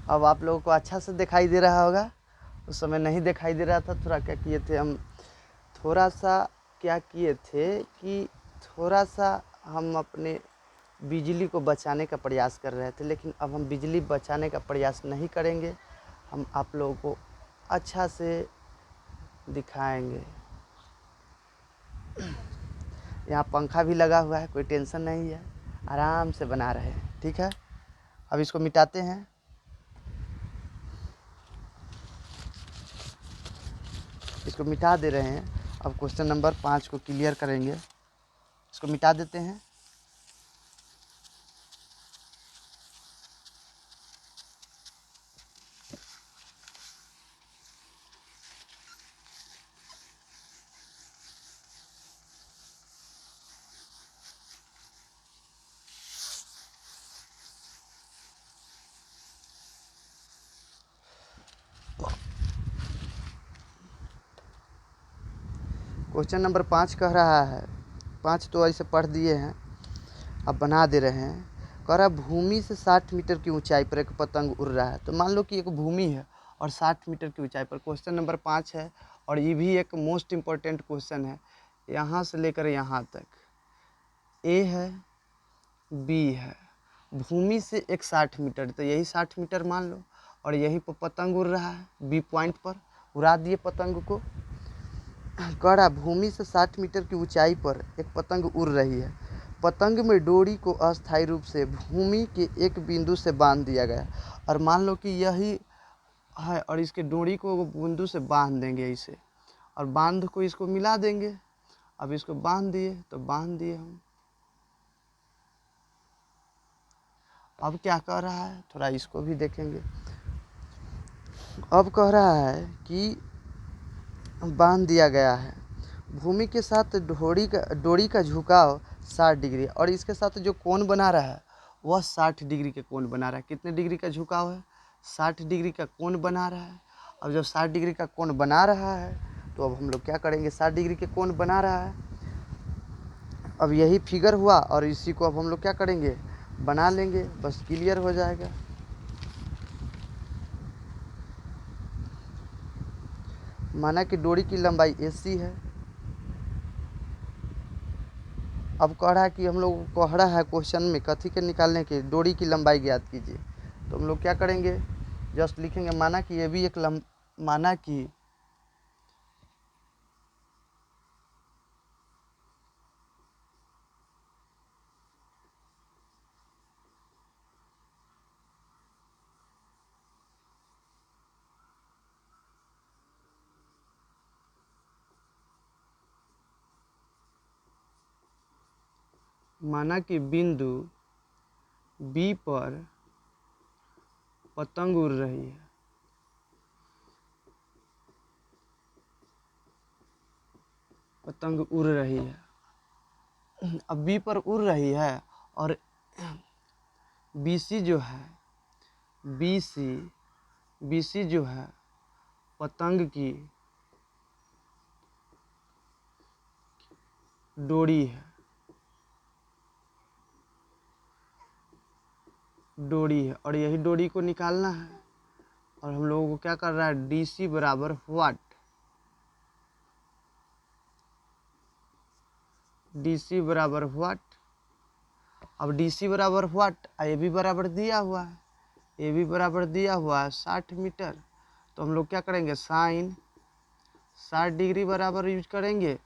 अब आप लोगों को अच्छा से दिखाई दे रहा होगा, उस समय नहीं दिखाई दे रहा था। थोड़ा क्या किए थे हम, थोड़ा सा क्या किए थे कि थोड़ा सा हम अपने बिजली को बचाने का प्रयास कर रहे थे, लेकिन अब हम बिजली बचाने का प्रयास नहीं करेंगे। हम आप लोगों को अच्छा से दिखाएंगे। यहाँ पंखा भी लगा हुआ है, कोई टेंशन नहीं है, आराम से बना रहे हैं, ठीक है। अब इसको मिटाते हैं। इसको मिटा दे रहे हैं। अब क्वेश्चन नंबर 5 को क्लियर करेंगे। इसको मिटा देते हैं। क्वेश्चन नंबर 5 कह रहा है, 5 तो ऐसे पढ़ दिए हैं। आप बना दे रहे हैं। कह रहा है भूमि से 60 मीटर की ऊंचाई पर एक पतंग उड़ रहा है। तो मान लो कि एक भूमि है और 60 मीटर की ऊंचाई पर। क्वेश्चन नंबर 5 है और ये भी एक मोस्ट इम्पोर्टेंट क्वेश्चन है। यहाँ से लेकर यहाँ तक ए है, बी है, भूमि से एक 60 मीटर, तो यही 60 मीटर मान लो, और यहीं पर पतंग उड़ रहा है। बी पॉइंट पर उड़ा दिए पतंग को। कड़ा भूमि से 60 मीटर की ऊंचाई पर एक पतंग उड़ रही है। पतंग में डोरी को अस्थायी रूप से भूमि के एक बिंदु से बांध दिया गया। और मान लो कि यही है और इसके डोरी को वो बिंदु से बांध देंगे इसे, और बांध को इसको मिला देंगे। अब इसको बांध दिए तो बांध दिए हम। अब क्या कह रहा है, थोड़ा इसको भी देखेंगे। अब कह रहा है कि बांध दिया गया है। भूमि के साथ डोरी का झुकाव 60 डिग्री, और इसके साथ जो कोण बना रहा है वह 60 डिग्री के कोण बना रहा है। कितने डिग्री का झुकाव है, 60 डिग्री का कोण बना रहा है। अब जब 60 डिग्री का कोण बना रहा है तो अब हम लोग क्या करेंगे, 60 डिग्री के कोण बना रहा है। अब यही फिगर हुआ और इसी को अब हम लोग क्या करेंगे, बना लेंगे, बस क्लियर हो जाएगा। माना कि डोरी की लंबाई AC है। अब कह रहा है कि हम लोग कह रहा है क्वेश्चन में कथी के निकालने के, डोरी की लंबाई ज्ञात कीजिए। तो हम लोग क्या करेंगे, जस्ट लिखेंगे माना कि ये भी एक माना कि बिंदु B पर पतंग उड़ रही है। पतंग उड़ रही है। अब B पर उड़ रही है और BC जो है, BC जो है पतंग की डोरी है। और यही डोरी को निकालना है। और हम लोगों को क्या कर रहा है, DC बराबर व्हाट, DC बराबर व्हाट। अब DC बराबर व्हाट, ए भी बराबर दिया हुआ है, ए भी बराबर दिया हुआ है 60 मीटर। तो हम लोग क्या करेंगे, साइन 60 डिग्री बराबर यूज करेंगे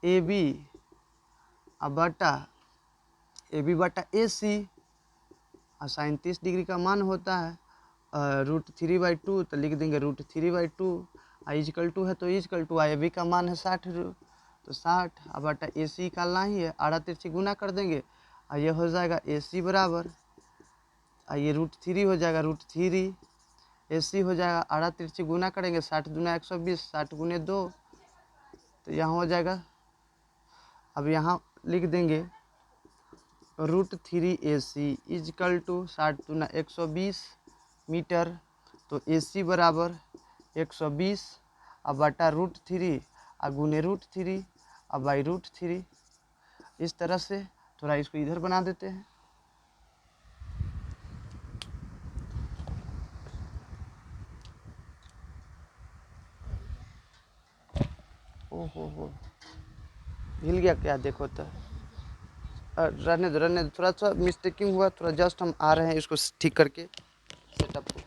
AB बटा AC। और साइन 30 डिग्री का मान होता है √3/2, तो लिख देंगे √3/2। इजकल टू है तो इजकल टू, AB का मान है 60 तो 60। अब बटा AC निकालना ही है, आड़ा तिरछी गुना कर देंगे और ये हो जाएगा AC बराबर, ये √3 हो जाएगा, √3 AC हो जाएगा, आड़ा तिरछी गुना करेंगे, 60 दूना 120, 60 गुने 2, तो यहाँ हो जाएगा। अब यहाँ लिख देंगे √3AC इजकल टू 60 दूना 120 मीटर। तो AC बराबर 120 अब बटा √3 और गुने √3 अब बाई √3। इस तरह से थोड़ा इसको इधर बना देते हैं। ओहो हिल गया क्या, देखो तो। रहने दो, थोड़ा सा मिस्टेकिंग हुआ, थोड़ा जस्ट हम आ रहे हैं इसको ठीक करके सेटअप को।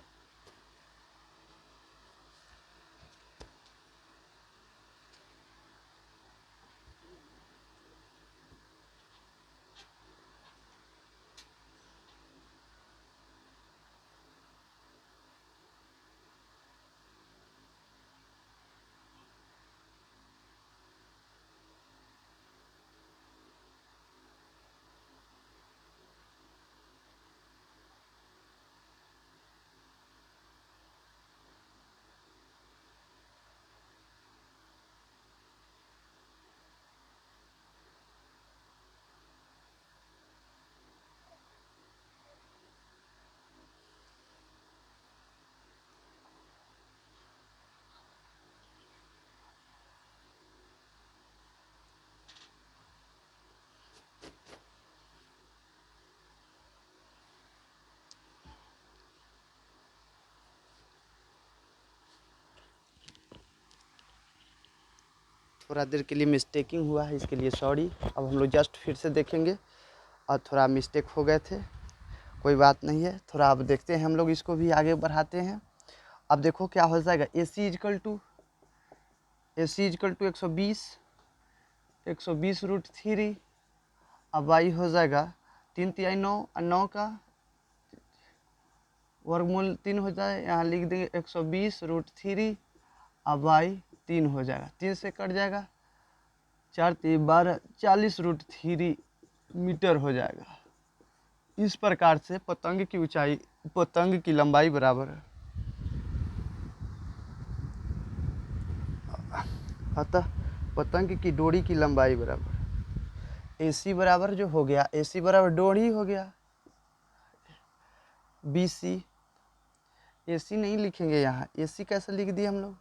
थोड़ा देर के लिए मिस्टेकिंग हुआ है, इसके लिए सॉरी। अब हम लोग जस्ट फिर से देखेंगे और थोड़ा मिस्टेक हो गए थे, कोई बात नहीं है। थोड़ा अब देखते हैं, हम लोग इसको भी आगे बढ़ाते हैं। अब देखो क्या हो जाएगा, ए सी इजकल टू 120 √3। अब वाई हो जाएगा 3 तिहाई 9 और 9 का वर्गमूल 3 हो जाए, यहाँ लिख देंगे 120 √3। अब वाई 3 हो जाएगा, 3 से कट जाएगा, 4 3 12, 40 √3 मीटर हो जाएगा। इस प्रकार से पतंग की लंबाई बराबर है, अतः पतंग की डोरी की लंबाई बराबर AC बराबर जो हो गया, AC बराबर डोरी हो गया BC। AC नहीं लिखेंगे यहाँ, AC कैसे लिख दिए हम लोग,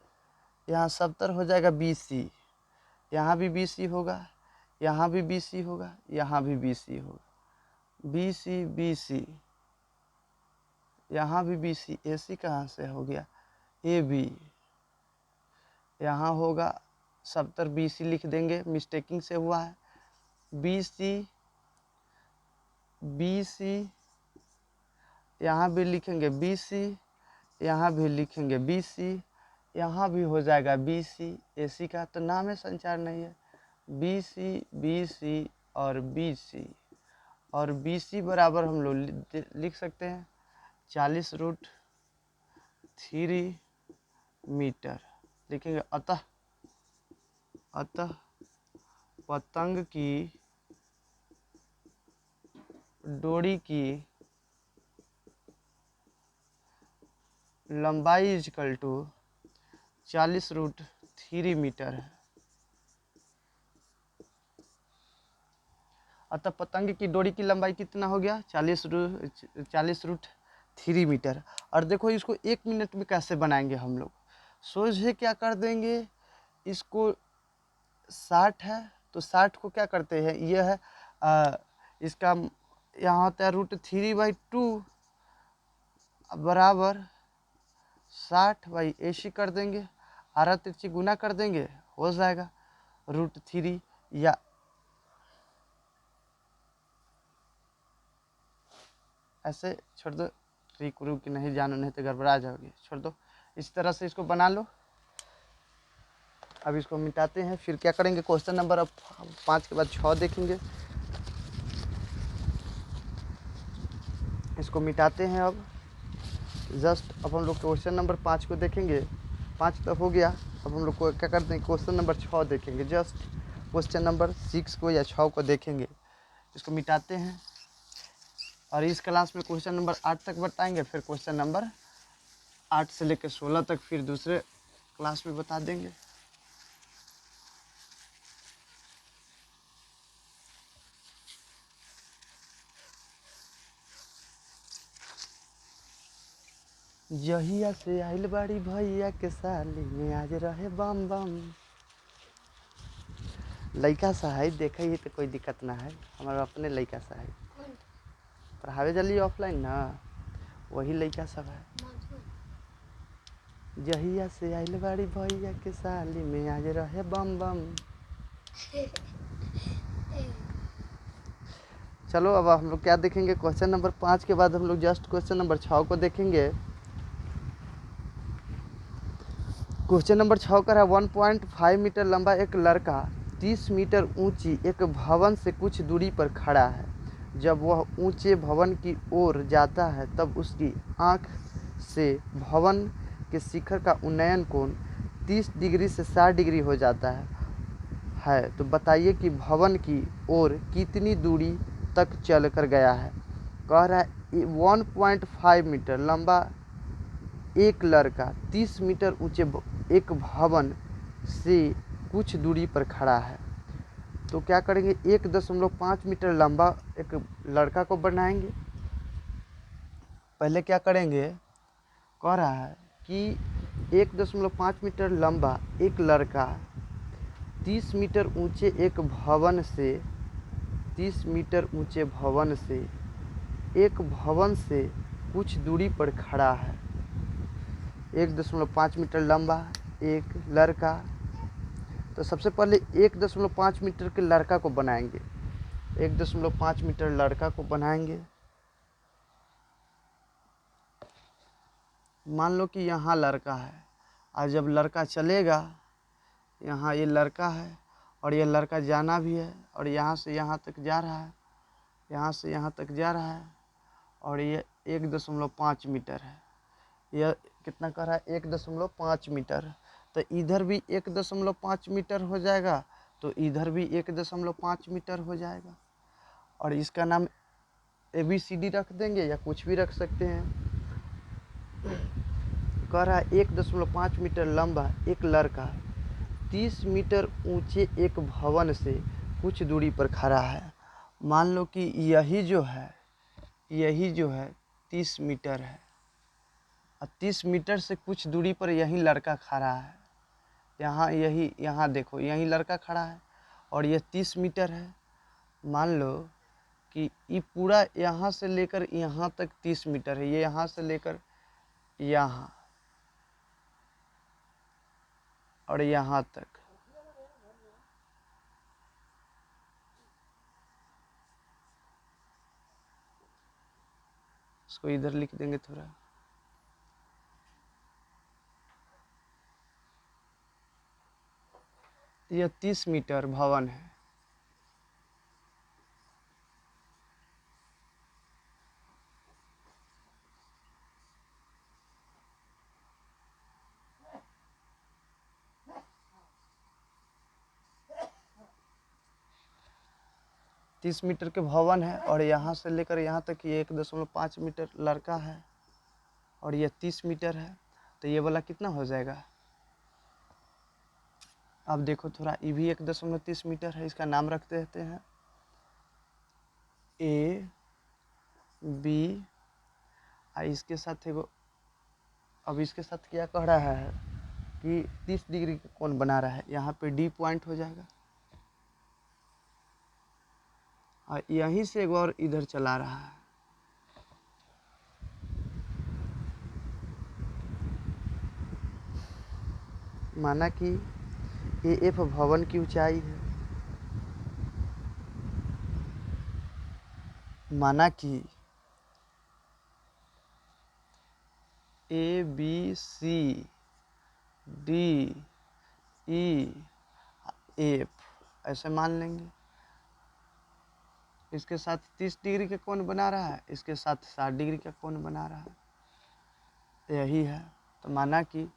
यहाँ 70 हो जाएगा BC, यहाँ भी BC होगा, यहाँ भी BC होगा, यहाँ भी BC होगा, BC BC, यहाँ भी BC। AC कहाँ से हो गया, AB, यहाँ होगा 70, BC लिख देंगे, मिस्टेकिंग से हुआ है। BC BC, यहाँ भी लिखेंगे BC, यहाँ भी लिखेंगे BC, यहाँ भी हो जाएगा BC। AC का तो नाम है संचार नहीं है, BC BC और BC। और BC बराबर हम लोग लिख सकते हैं 40 √3 मीटर लिखेंगे। अतः पतंग की डोरी की लंबाई इजकल टू 40 √3 मीटर है। अतः पतंग की डोरी की लंबाई कितना हो गया, 40 √3 मीटर। और देखो इसको 1 मिनट में कैसे बनाएंगे हम लोग, सोझे क्या कर देंगे, इसको 60 है तो 60 को क्या करते हैं, ये है इसका यहाँ होता है √3/2 बराबर 60/AC कर देंगे, आरा तिरछी गुना कर देंगे, हो जाएगा √3। या ऐसे छोड़ दो, ट्रिक उरुक की नहीं जानो, नहीं तो गड़बड़ा जाओगे, छोड़ दो। इस तरह से इसको बना लो। अब इसको मिटाते हैं, फिर क्या करेंगे, क्वेश्चन नंबर अब 5 के बाद 6 देखेंगे। इसको मिटाते हैं अब जस्ट। अब हम लोग क्वेश्चन नंबर 5 को देखेंगे, 5 तो हो गया। अब हम लोग को क्या करते हैं, क्वेश्चन नंबर 6 देखेंगे। जस्ट क्वेश्चन नंबर 6 को या 6 को देखेंगे, इसको मिटाते हैं। और इस क्लास में क्वेश्चन नंबर 8 तक बताएंगे, फिर क्वेश्चन नंबर 8 से लेकर 16 तक फिर दूसरे क्लास में बता देंगे। जहिया से आइल बाड़ी भैया के साली में आज रहे बम बम। लइका सहाय देखे ही तो कोई दिक्कत ना है, हमारा अपने लइका सहाय पढ़ावे जल्दी ऑफलाइन ना, वही लइका सब है। जहिया से आइल बाड़ी भैया के साली में आज रहे बम बम। चलो अब हम लोग क्या देखेंगे, क्वेश्चन नंबर 5 के बाद हम लोग जस्ट क्वेश्चन नंबर 6 को देखेंगे। क्वेश्चन नंबर 6 का है 1.5 मीटर लंबा एक लड़का 30 मीटर ऊंची एक भवन से कुछ दूरी पर खड़ा है। जब वह ऊंचे भवन की ओर जाता है तब उसकी आंख से भवन के शिखर का उन्नयन कोण 30 डिग्री से 60 डिग्री हो जाता है। तो बताइए कि भवन की ओर कितनी दूरी तक चल कर गया है। कह रहा है 1.5 मीटर लंबा एक लड़का 30 मीटर ऊंचे एक भवन से कुछ दूरी पर खड़ा है। तो क्या करेंगे, 1.5 मीटर लंबा एक लड़का को बनाएंगे। पहले क्या करेंगे, कह रहा है कि 1.5 मीटर लंबा एक लड़का 30 मीटर ऊंचे एक भवन से 30 मीटर ऊंचे भवन से एक भवन से कुछ दूरी पर खड़ा है। 1.5 मीटर लंबा एक लड़का तो सबसे पहले 1.5 मीटर के लड़का को बनाएंगे। 1.5 मीटर लड़का को बनाएंगे। मान लो कि यहाँ लड़का है, और जब लड़का चलेगा, यहाँ ये लड़का है और ये लड़का जाना भी है, और यहाँ से यहाँ तक जा रहा है, यहाँ से यहाँ तक जा रहा है, और ये 1.5 मीटर है। यह कितना कर रहा है? 1.5 मीटर। तो इधर भी 1.5 मीटर हो जाएगा, तो इधर भी 1.5 मीटर हो जाएगा, और इसका नाम ABCD रख देंगे या कुछ भी रख सकते हैं। कह रहा है 1.5 मीटर लंबा एक लड़का 30 मीटर ऊंचे एक भवन से कुछ दूरी पर खड़ा है। मान लो कि यही जो है 30 मीटर है, और 30 मीटर से कुछ दूरी पर यही लड़का खड़ा है। यहाँ देखो, यही लड़का खड़ा है और यह 30 मीटर है। मान लो कि ये पूरा यहाँ से लेकर यहाँ तक 30 मीटर है। ये यहाँ से लेकर यहाँ और यहाँ तक। इसको इधर लिख देंगे थोड़ा। यह 30 मीटर भवन है। तीस मीटर के भवन है, और यहाँ से लेकर यहाँ तक ये 1.5 मीटर लड़का है, और ये 30 मीटर है। तो ये वाला कितना हो जाएगा? अब देखो थोड़ा, ये भी 1.30 मीटर है। इसका नाम रख देते हैं AB। इसके साथ एगो, अब इसके साथ क्या कह रहा है कि 30 डिग्री का कोण बना रहा है। यहाँ पे D पॉइंट हो जाएगा, और यहीं से एक और इधर चला रहा है। माना कि AF भवन की ऊंचाई है। माना कि ABCDEF ऐसे मान लेंगे। इसके साथ 30 डिग्री का कोण बना रहा है, इसके साथ 60 डिग्री का कोण बना रहा है। यही है। तो माना कि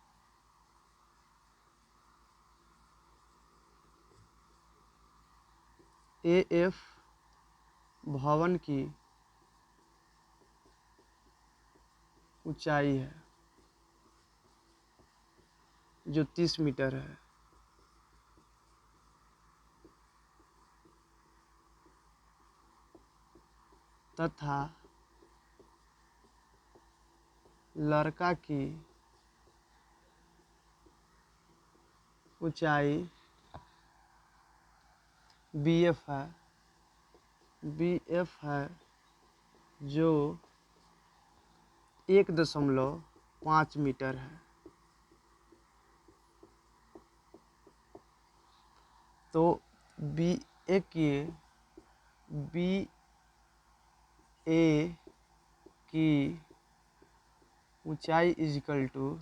AF भवन की ऊंचाई है जो 30 मीटर है, तथा लड़का की ऊंचाई BF है जो 1.5 मीटर है। तो BA की ऊंचाई इजिकल टू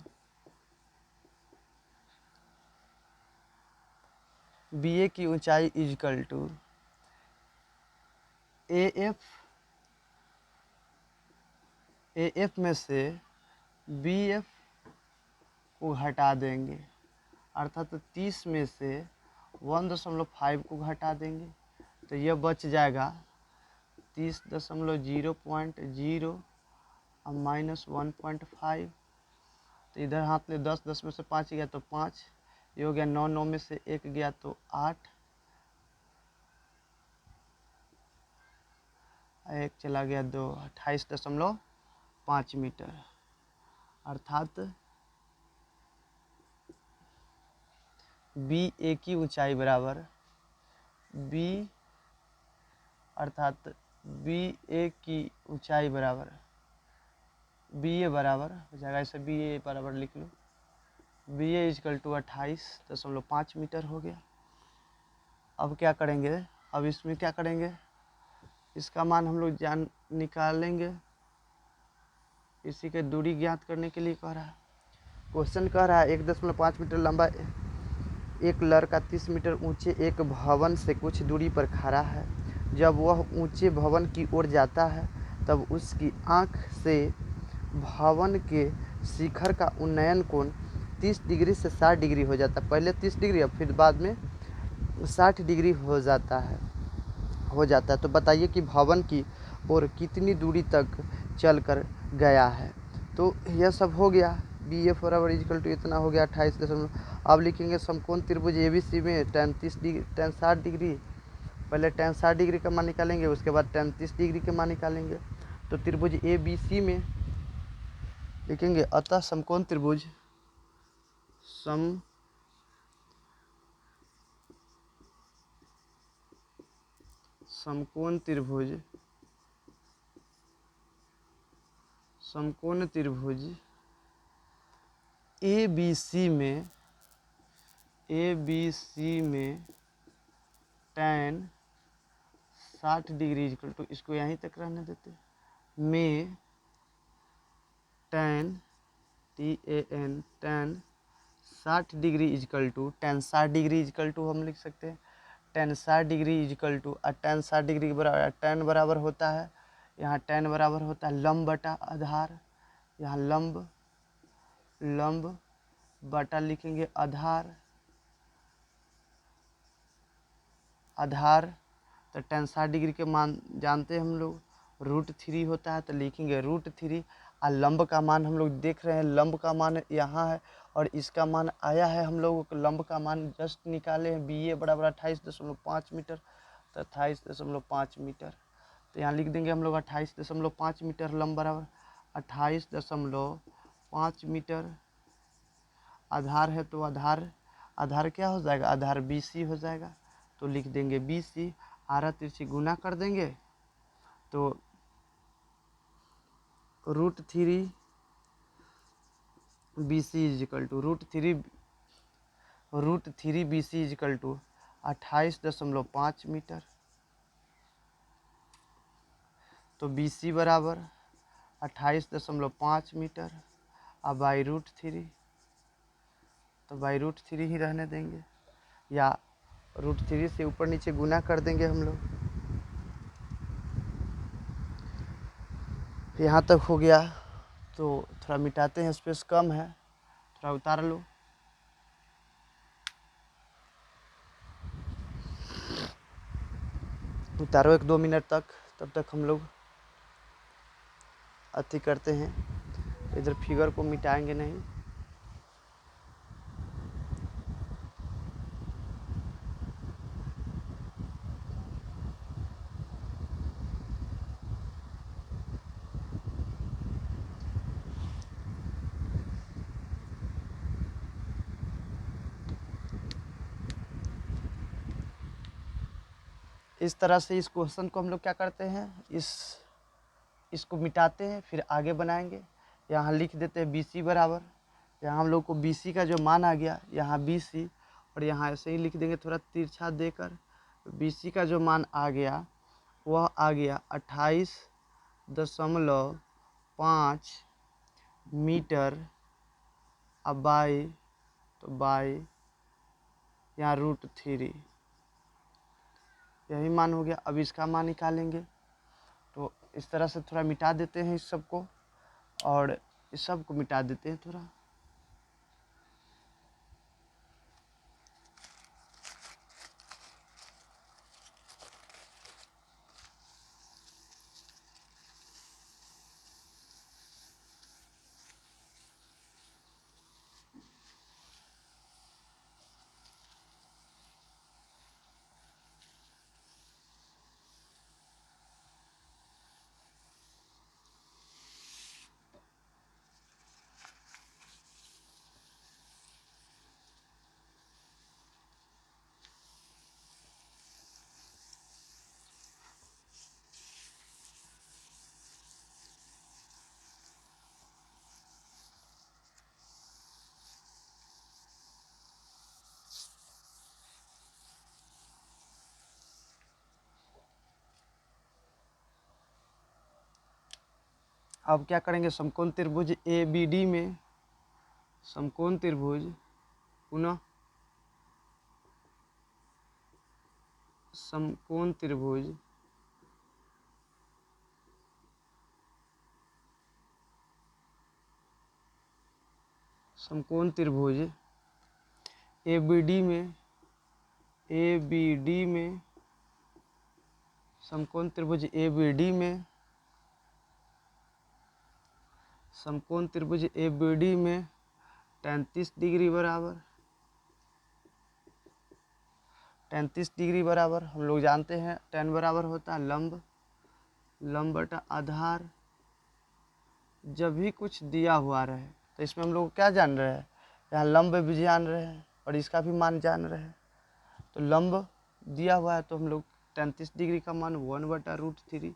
BA की ऊंचाई इजिकल टू AF में से BF को घटा देंगे, अर्थात 30 में से 1.5 को घटा देंगे, तो यह बच जाएगा 30.0.0 और -1.5। तो इधर हाथ में 10 में से 5 गया तो 5, ये हो गया 9 में से 1 गया तो 8, एक चला गया 2, 28.5 मीटर। अर्थात BA की ऊंचाई बराबर BA की ऊंचाई बराबर BA बराबर हो जाएगा, ऐसे BA बराबर लिख लो। BA इजकल टू 28.5 मीटर हो गया। अब क्या करेंगे, अब इसमें क्या करेंगे, इसका मान हम लोग निकालेंगे। इसी के दूरी ज्ञात करने के लिए कह रहा है, क्वेश्चन कह रहा है 1.5 मीटर लंबा एक लड़का 30 मीटर ऊंचे एक भवन से कुछ दूरी पर खड़ा है। जब वह ऊंचे भवन की ओर जाता है तब उसकी आंख से भवन के शिखर का उन्नयन कोण 30 डिग्री से 60 डिग्री हो जाता है। पहले 30 डिग्री और फिर बाद में 60 डिग्री हो जाता है। तो बताइए कि भवन की ओर कितनी दूरी तक चलकर गया है। तो यह सब हो गया। बी ए बराबर इक्वल टू इतना हो गया 28 अब लिखेंगे समकोण त्रिभुज ए बी सी में tan 60 डिग्री, पहले tan 60 डिग्री का मान निकालेंगे, उसके बाद tan 30 डिग्री का मान निकालेंगे। तो त्रिभुज ए बी सी में लिखेंगे अतः समकोण त्रिभुज समकोण त्रिभुज ए बी सी में tan 60 डिग्री इक्वल टू, इसको यहीं तक रहने देते, में tan tan 60 degree equal to tan 60 degree equal to हम लिख सकते हैं tan 60 degree equal to tan 60 degree बराबर tan बराबर होता है, यहाँ tan बराबर होता है लंब बटा आधार, यहाँ लंब बटा लिखेंगे आधार तो tan 60 डिग्री के मान जानते हैं हम लोग √3 होता है, तो लिखेंगे √3 और लंब का मान हम लोग देख रहे हैं, लंब का मान यहाँ है और इसका मान आया है, हम लोग लंब का मान जस्ट निकाले हैं। बी ए बराबर 28.5 मीटर, तो 28.5 मीटर, तो यहाँ लिख देंगे हम लोग 28.5 मीटर लंब बराबर 28.5 मीटर। आधार है तो आधार क्या हो जाएगा, आधार बी सी हो जाएगा, तो लिख देंगे बी सी, आरा तिरछी गुना कर देंगे तो √3 B C is equal to √3 B C is equal to 28.5 metre. तो बी सी बराबर 28.5 मीटर अब बाई √3, तो बाई √3 ही रहने देंगे या √3 से ऊपर नीचे गुना कर देंगे हम लोग। यहाँ तक हो गया, तो थोड़ा मिटाते हैं, स्पेस कम है, थोड़ा उतार लो। उतारो 1-2 मिनट तक, तब तक हम लोग अति करते हैं, इधर फिगर को मिटाएंगे नहीं। इस तरह से इस क्वेश्चन को हम लोग क्या करते हैं, इसको मिटाते हैं, फिर आगे बनाएंगे। यहाँ लिख देते हैं बी सी बराबर, यहाँ हम लोग को बी सी का जो मान आ गया, यहाँ बी सी, और यहाँ ऐसे ही लिख देंगे थोड़ा तिरछा देकर, बी सी का जो मान आ गया वह आ गया 28.5 मीटर। अब बाई यहाँ √3, यही मान हो गया। अब इसका मान निकालेंगे, तो इस तरह से थोड़ा मिटा देते हैं इस सब को, और इस सब को मिटा देते हैं थोड़ा। अब क्या करेंगे, समकोण त्रिभुज ए बी डी में, समकोण त्रिभुज, पुनः समकोण त्रिभुज समकोण त्रिभुज ए बी डी में, ए बी डी में, समकोण त्रिभुज ए बी डी में, समकोण त्रिभुज ए बी डी में 33 डिग्री बराबर, 33 डिग्री बराबर, हम लोग जानते हैं tan बराबर होता है लंब, लंब बटा आधार। जब भी कुछ दिया हुआ रहे तो इसमें हम लोग क्या जान रहे हैं, यहाँ लंब भी जान रहे हैं और इसका भी मान जान रहे हैं। तो लंब दिया हुआ है तो हम लोग 33 डिग्री का मान 1/√3,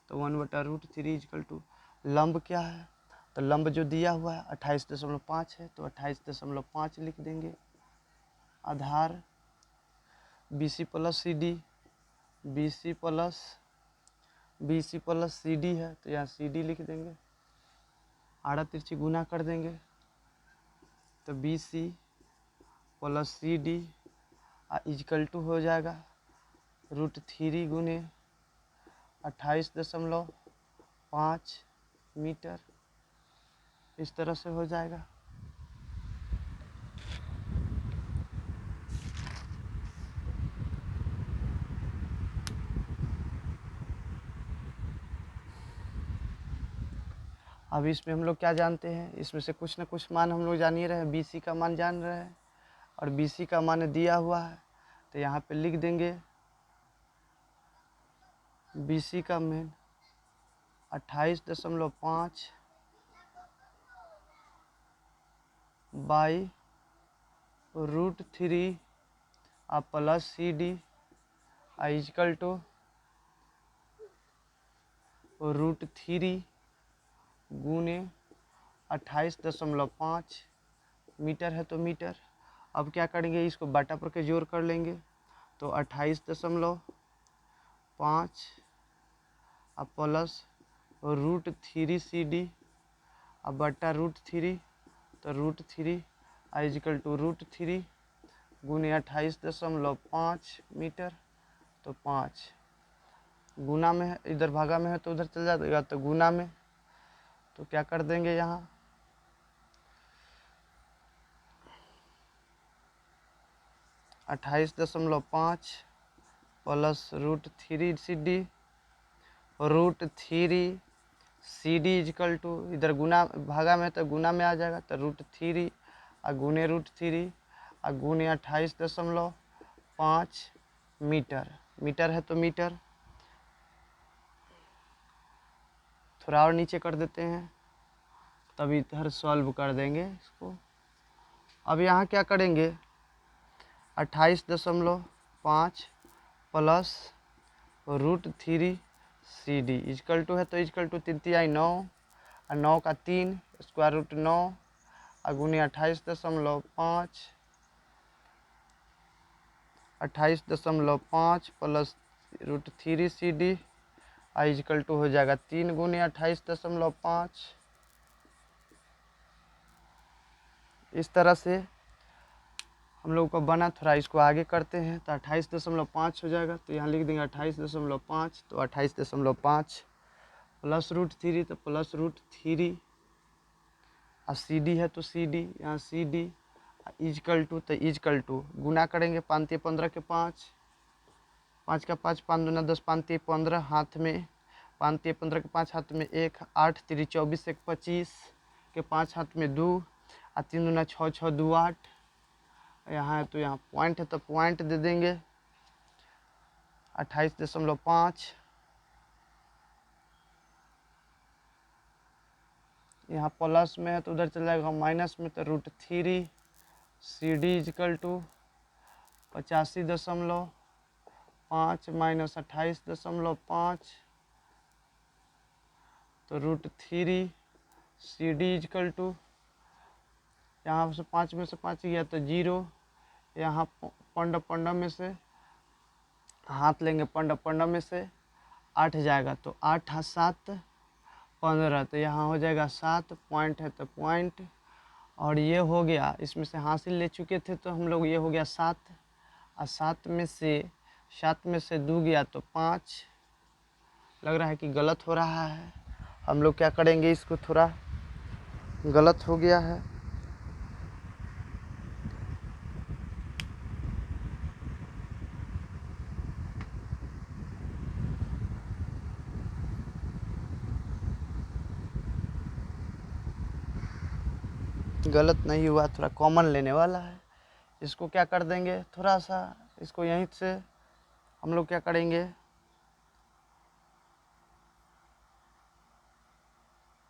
तो 1/√3 इक्वल टू लंब क्या है, तो लंब जो दिया हुआ है 28.5 है, तो 28.5 लिख देंगे। आधार BC plus CD, BC plus CD है, तो यहाँ CD लिख देंगे। आड़ा तिरछी गुना कर देंगे तो BC plus CD equal to हो जाएगा √3 गुने 28.5 मीटर। इस तरह से हो जाएगा। अब इसमें हम लोग क्या जानते हैं, इसमें से कुछ ना कुछ मान हम लोग जान ही रहे हैं। BC का मान जान रहे हैं और BC का मान दिया हुआ है, तो यहाँ पे लिख देंगे BC का मान 28.5 by √3 plus CD equal to √3 गुने 28.5 मीटर है, तो मीटर। अब क्या करेंगे, इसको बटा पर के जोड़ कर लेंगे, तो 28.5 प्लस √3 CD बटा √3, तो √3 इक्वल टू √3 गुने 28.5 मीटर, तो 5 गुना में है, इधर भागा में है तो उधर चल जाएगा, तो गुना में, तो क्या कर देंगे यहाँ 28.5 plus √3 CD, √3 CD equal to, इधर गुना भागा में तो गुना में आ जाएगा, तो √3 गुने √3 गुने 28.5 मीटर, मीटर है तो मीटर। थोड़ा और नीचे कर देते हैं, तभी इधर सॉल्व कर देंगे इसको। अब यहाँ क्या करेंगे, 28.5 प्लस √3 CD इक्वल टू है, तो इक्वल टू 3 तिहाई 9 और 9 का 3 स्क्वायर रूट 9 गुने 28.5, 28.5 प्लस √3 CD इक्वल टू हो जाएगा 3 गुने 28.5। इस तरह से हम लोग को बना। थोड़ा इसको आगे करते हैं तो 28.5 हो जाएगा, तो यहाँ लिख देंगे 28.5, तो 28.5 प्लस √3, तो प्लस √3 और CD है तो CD, यहाँ CD इक्वल टू, तो इक्वल टू गुना करेंगे 5 × 15 के 5, 5 का 5 5 दूना 10, 5 × 15 हाथ में, 5 × 15 के 5 हाथ में 1, 8 × 3 24 1 25 के 5 हाथ में 2 और 3 दूना 6 6 2 8। यहाँ है तो यहाँ पॉइंट है तो पॉइंट दे देंगे 28.5। यहाँ प्लस में है तो उधर चल जाएगा माइनस में, तो √3 CD इक्वल टू 85.5 माइनस 28.5, तो √3 CD इक्वल टू, यहाँ से 5 में से 5 गया तो 0, यहाँ पंड में से हाथ लेंगे, पंड में से 8 जाएगा, तो 8 × 7 15, तो यहाँ हो जाएगा 7, पॉइंट है तो पॉइंट, और ये हो गया, इसमें से हासिल ले चुके थे तो हम लोग, ये हो गया 7, और 7 में से 2 गया तो 5। लग रहा है कि गलत हो रहा है, हम लोग क्या करेंगे, इसको थोड़ा गलत हो गया है। गलत नहीं हुआ, थोड़ा कॉमन लेने वाला है। इसको क्या कर देंगे, थोड़ा सा इसको यहीं से हम लोग क्या करेंगे,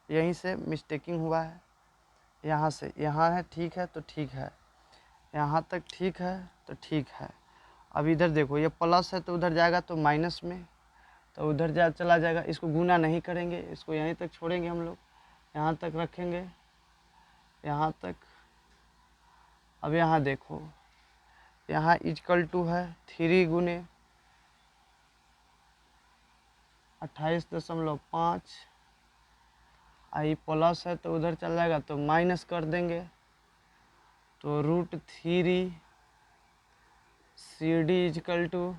यहीं से मिस्टेकिंग हुआ है, यहाँ से यहाँ है, ठीक है तो ठीक है, यहाँ तक ठीक है तो ठीक है। अब इधर देखो, ये प्लस है तो उधर जाएगा तो माइनस में, तो उधर चला जाएगा, इसको गुना नहीं करेंगे, इसको यहीं तक छोड़ेंगे हम लोग, यहाँ तक रखेंगे, यहाँ तक। अब यहाँ देखो, यहाँ इक्वल टू है 3 गुने 28.5, आई प्लस है तो उधर चल जाएगा तो माइनस कर देंगे, तो √3 CD इक्वल टू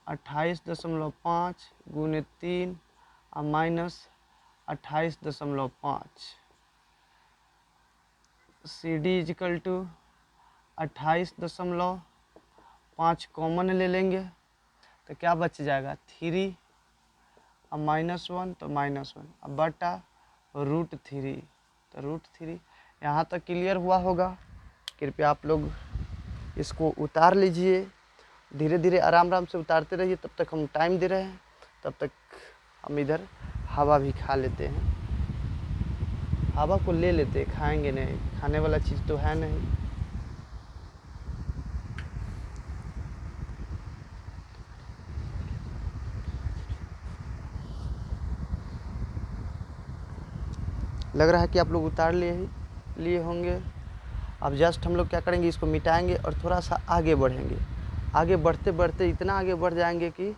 28.5 गुने 3 और minus 28.5। CD equal to 28.5 common ले लेंगे तो क्या बच जाएगा, 3 और -1 तो -1, अब बटा √3, तो √3। यहाँ तक क्लियर हुआ होगा। कृपया आप लोग इसको उतार लीजिए, धीरे धीरे आराम आराम से उतारते रहिए, तब तक हम टाइम दे रहे हैं, तब तक हम इधर हवा भी खा लेते हैं, हवा को ले लेते हैं, खाएंगे नहीं, खाने वाला चीज़ तो है नहीं। लग रहा है कि आप लोग उतार लिए होंगे। अब जस्ट हम लोग क्या करेंगे, इसको मिटाएंगे और थोड़ा सा आगे बढ़ेंगे। आगे बढ़ते बढ़ते इतना आगे बढ़ जाएंगे कि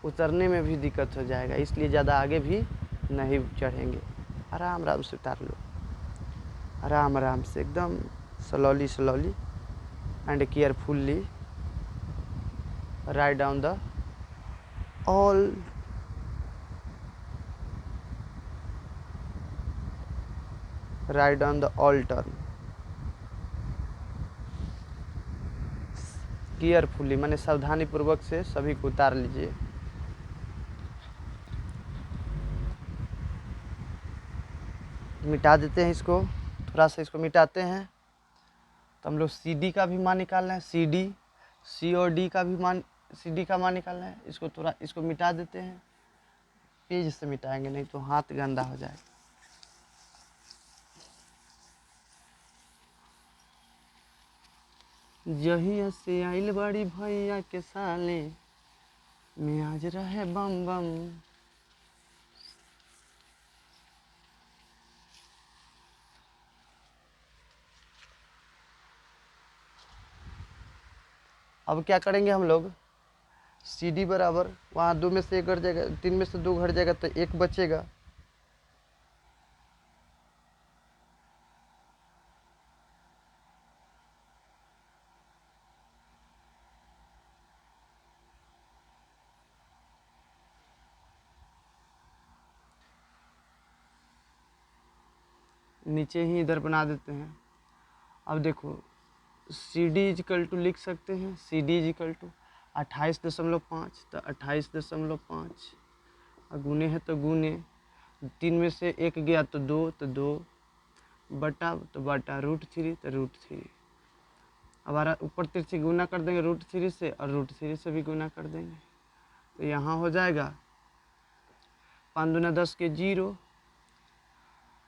उतरने में भी दिक्कत हो जाएगा, इसलिए ज़्यादा आगे भी नहीं चढ़ेंगे। आराम आराम से उतार लो, आराम आराम से, एकदम slowly slowly and carefully write down the all write down the all turn carefully, माने सावधानी पूर्वक से सभी को उतार लीजिए। मिटा देते हैं इसको, थोड़ा सा इसको मिटाते हैं, तो हम लोग CD का भी मान निकालना है, C और D का भी मान, CD का मान निकालना है। इसको थोड़ा, इसको मिटा देते हैं, पेज से मिटाएंगे नहीं तो हाथ गंदा हो जाएगा। जहिया से आइल बड़ी भैया के साले में आज रहे बम बम। अब क्या करेंगे हम लोग, CD बराबर, वहाँ 2 में से 1 घट जाएगा, 3 में से 2 घट जाएगा तो 1 बचेगा। नीचे ही इधर बना देते हैं। अब देखो, CD इक्वल टू लिख सकते हैं, CD इक्वल टू 28.5, तो 28.5 गुने है तो गुने, 3 में से 1 गया तो 2, तो 2 बटा, तो बटा √3, तो √3। अब ऊपर तिरछे गुना कर देंगे √3 से, और √3 से भी गुना कर देंगे, तो यहाँ हो जाएगा 5 दूना 10 के 0,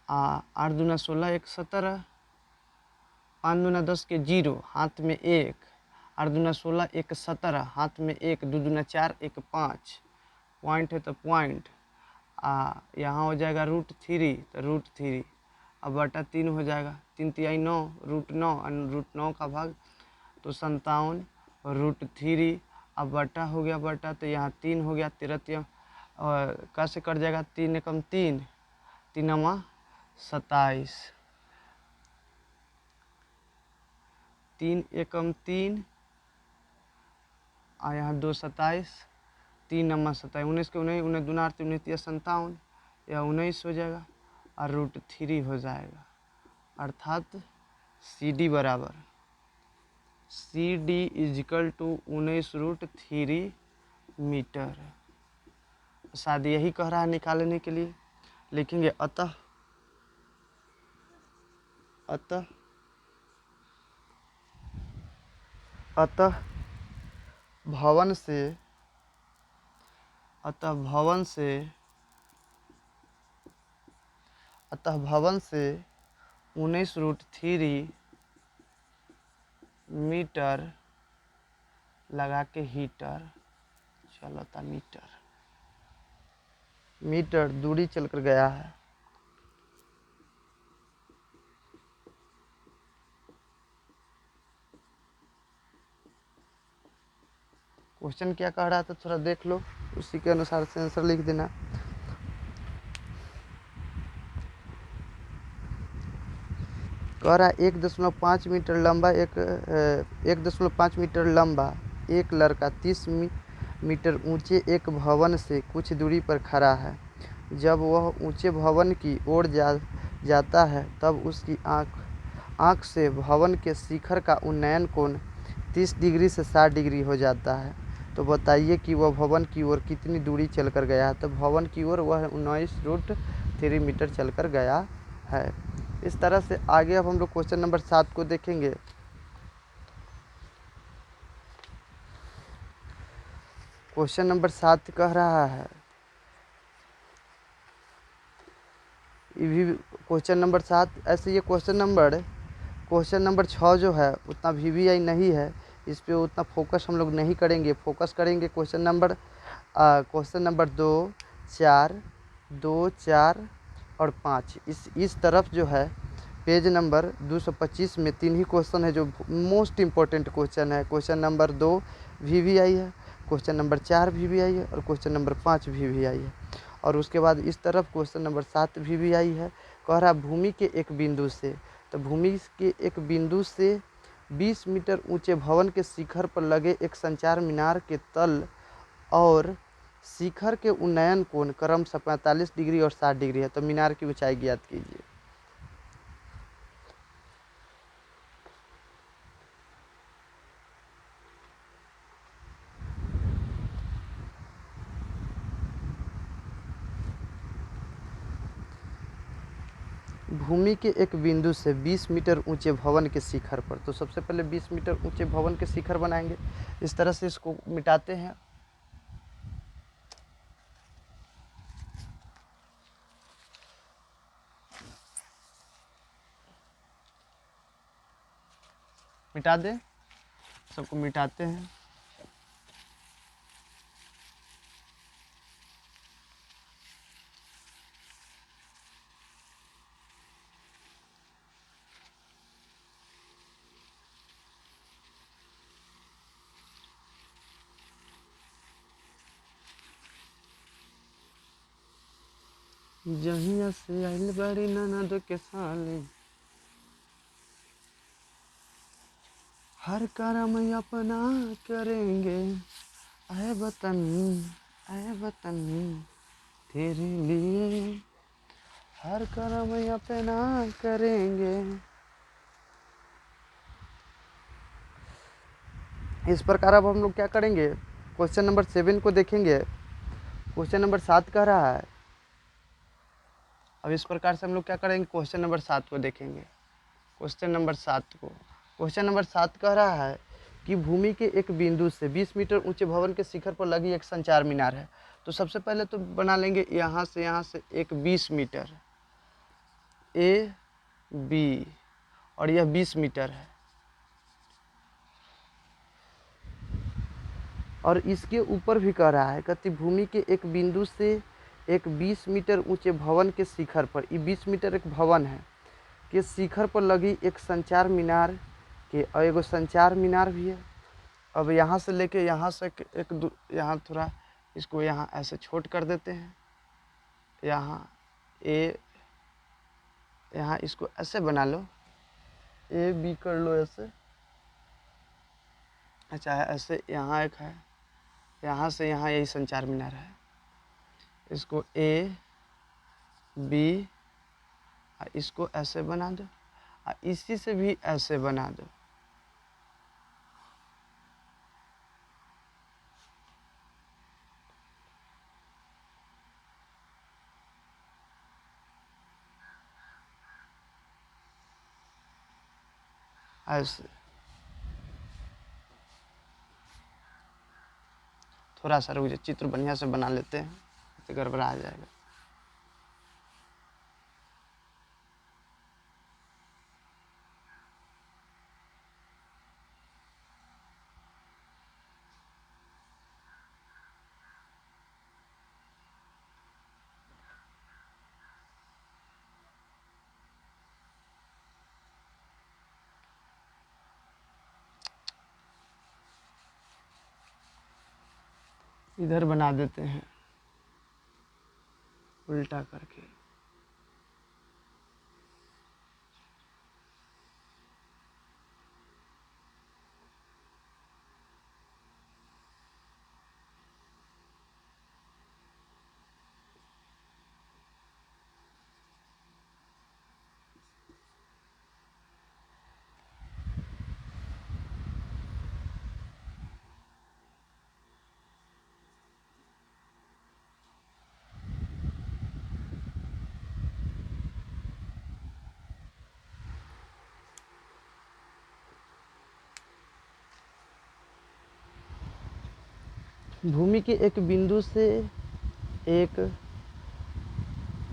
8 दूना 16 1 17, 5 दूना 10 के 0, हाथ में 1, 8 दूना 16 1 17, हाथ में 1, 2 दूना 4 1 5, पॉइंट है तो पॉइंट, यहाँ हो जाएगा √3, तो √3, अब बटा 3 हो जाएगा, 3 तिहाई 9, √9, √9 का भाग तो 57, √3, अब बटा हो गया बटा, तो यहाँ 3 हो गया, 13 और का से कट जाएगा, 3 एकम 3, 3 27, 3 एकम 3 और यहाँ 2 27, 3 27, 19 के 19, 19 दूना 19 57, या 19 हो जाएगा और √3 हो जाएगा। अर्थात CD बराबर CD इजिकल टू 19√3 मीटर। शायद यही कह रहा है निकालने के लिए। लिखेंगे अतः अतः अतः भवन से अतः भवन से 19√3 मीटर लगा के हीटर चलता, मीटर दूरी चलकर गया है। क्वेश्चन क्या कह रहा था थोड़ा देख लो, उसी के अनुसार से आंसर लिख देना। कह रहा है 1.5 मीटर लंबा 1.5 मीटर लंबा एक लड़का 30 मीटर ऊंचे एक भवन से कुछ दूरी पर खड़ा है। जब वह ऊंचे भवन की ओर जाता है तब उसकी आँख से भवन के शिखर का उन्नयन कोण 30 डिग्री से 60 डिग्री हो जाता है। तो बताइए कि वह भवन की ओर कितनी दूरी चलकर गया है। तो भवन की ओर वह 19√3 मीटर चलकर गया है। इस तरह से आगे अब हम लोग क्वेश्चन नंबर 7 को देखेंगे। क्वेश्चन नंबर 7 कह रहा है, क्वेश्चन नंबर 7 ऐसे ये क्वेश्चन नंबर 6 जो है उतना VVI नहीं है, इस पे उतना फोकस हम लोग नहीं करेंगे। फोकस करेंगे क्वेश्चन नंबर 2, 4 और 5। इस तरफ जो है पेज नंबर 225 में 3 ही क्वेश्चन है जो मोस्ट इम्पोर्टेंट क्वेश्चन है। क्वेश्चन नंबर 2 VVI है, क्वेश्चन नंबर 4 VVI है और क्वेश्चन नंबर 5 VVI है। और उसके बाद इस तरफ क्वेश्चन नंबर 7 VVI है। कह रहा भूमि के एक बिंदु से, तो भूमि के एक बिंदु से 20 मीटर ऊंचे भवन के शिखर पर लगे एक संचार मीनार के तल और शिखर के उन्नयन कोण क्रमशः 45 डिग्री और 60 डिग्री है। तो मीनार की ऊंचाई ज्ञात कीजिए। भूमि के एक बिंदु से 20 मीटर ऊंचे भवन के शिखर पर, तो सबसे पहले 20 मीटर ऊंचे भवन के शिखर बनाएंगे। इस तरह से इसको मिटाते हैं। मिटा दें, सबको मिटाते हैं। जहिया से आइल बड़ी ननद के साले, हर कर्म अपना करेंगे, आए वतन तेरे लिए हर कर्म अपना करेंगे। इस प्रकार अब हम लोग क्या करेंगे, क्वेश्चन नंबर 7 को देखेंगे। क्वेश्चन नंबर 7 कह रहा है, अब इस प्रकार से हम लोग क्या करेंगे, क्वेश्चन नंबर 7 को देखेंगे। क्वेश्चन नंबर 7 कह रहा है कि भूमि के एक बिंदु से 20 मीटर ऊंचे भवन के शिखर पर लगी एक संचार मीनार है। तो सबसे पहले तो बना लेंगे यहाँ से एक 20 मीटर AB और यह 20 मीटर है, और इसके ऊपर भी कह रहा है कि भूमि के एक बिंदु से एक 20 मीटर ऊंचे भवन के शिखर पर, ये 20 मीटर एक भवन है के शिखर पर लगी एक संचार मीनार के, और एगो संचार मीनार भी है। अब यहाँ से लेके यहाँ से यहाँ थोड़ा इसको यहाँ ऐसे छोट कर देते हैं, यहाँ ए, यहाँ इसको ऐसे बना लो, ए बी कर लो ऐसे। अच्छा है ऐसे, यहाँ एक है, यहाँ से यहाँ यही संचार मीनार है, इसको ए बी, इसको ऐसे बना दो, इसी से भी ऐसे बना दो। ऐसे थोड़ा सा रुक जाए, चित्र बढ़िया से बना लेते हैं, तो गड़बड़ा जाएगा। इधर बना देते हैं उल्टा करके। भूमि के एक बिंदु से एक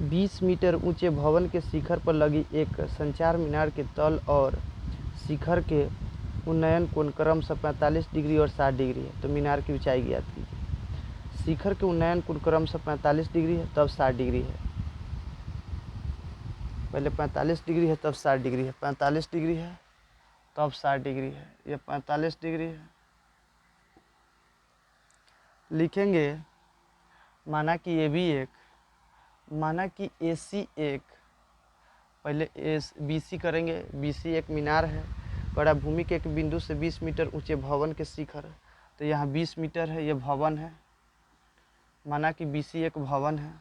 20 मीटर ऊंचे भवन के शिखर पर लगी एक संचार मीनार के तल और शिखर के उन्नयन कोण क्रमशः 45 डिग्री और 60 डिग्री है। तो मीनार की ऊंचाई ज्ञात कीजिए। शिखर के उन्नयन कोण क्रमशः 45 डिग्री है, तब 60 डिग्री है। पहले 45 डिग्री है, तब 60 डिग्री है, 45 डिग्री है, तब 60 डिग्री है, ये 45 डिग्री है। लिखेंगे माना कि ये भी एक, माना कि AC एक, पहले BC करेंगे, BC एक मीनार है, बड़ा भूमि के एक बिंदु से 20 मीटर ऊंचे भवन के शिखर, तो यहाँ 20 मीटर है, ये भवन है, माना कि BC एक भवन है।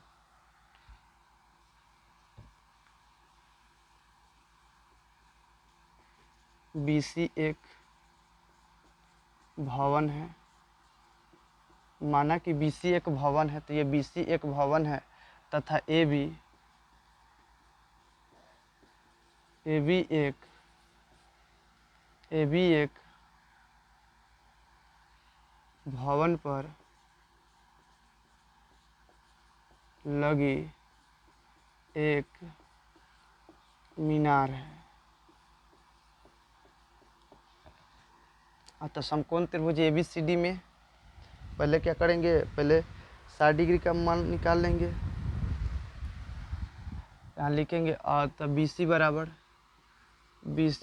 BC एक भवन है, माना कि BC एक भवन है, तो ये BC एक भवन है, तथा AB एक भवन पर लगी एक मीनार है। तो समकोण त्रिभुज ABCD में पहले क्या करेंगे, पहले 60 डिग्री का मान निकाल लेंगे, यहाँ लिखेंगे तो BC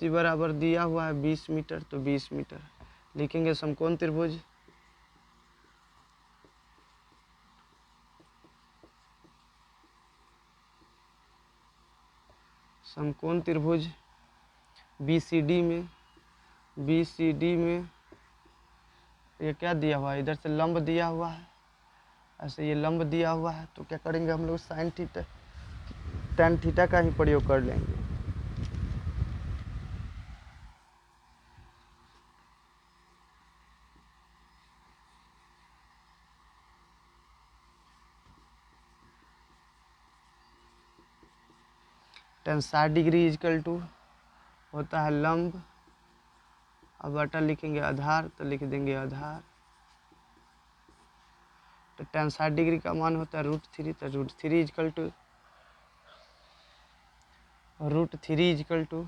बराबर दिया हुआ है 20 मीटर, तो 20 मीटर लिखेंगे। समकोण त्रिभुज BCD में ये क्या दिया हुआ है, इधर से लंब दिया हुआ है, ऐसे ये लंब दिया हुआ है, तो क्या करेंगे हम लोग साइन थीटा tan थीटा का ही प्रयोग कर लेंगे। tan 60 डिग्री इजकल टू होता है लंब, अब बटा लिखेंगे आधार, तो लिख देंगे आधार, तो tan 60 डिग्री का मान होता है √3, तो √3 इजकल टू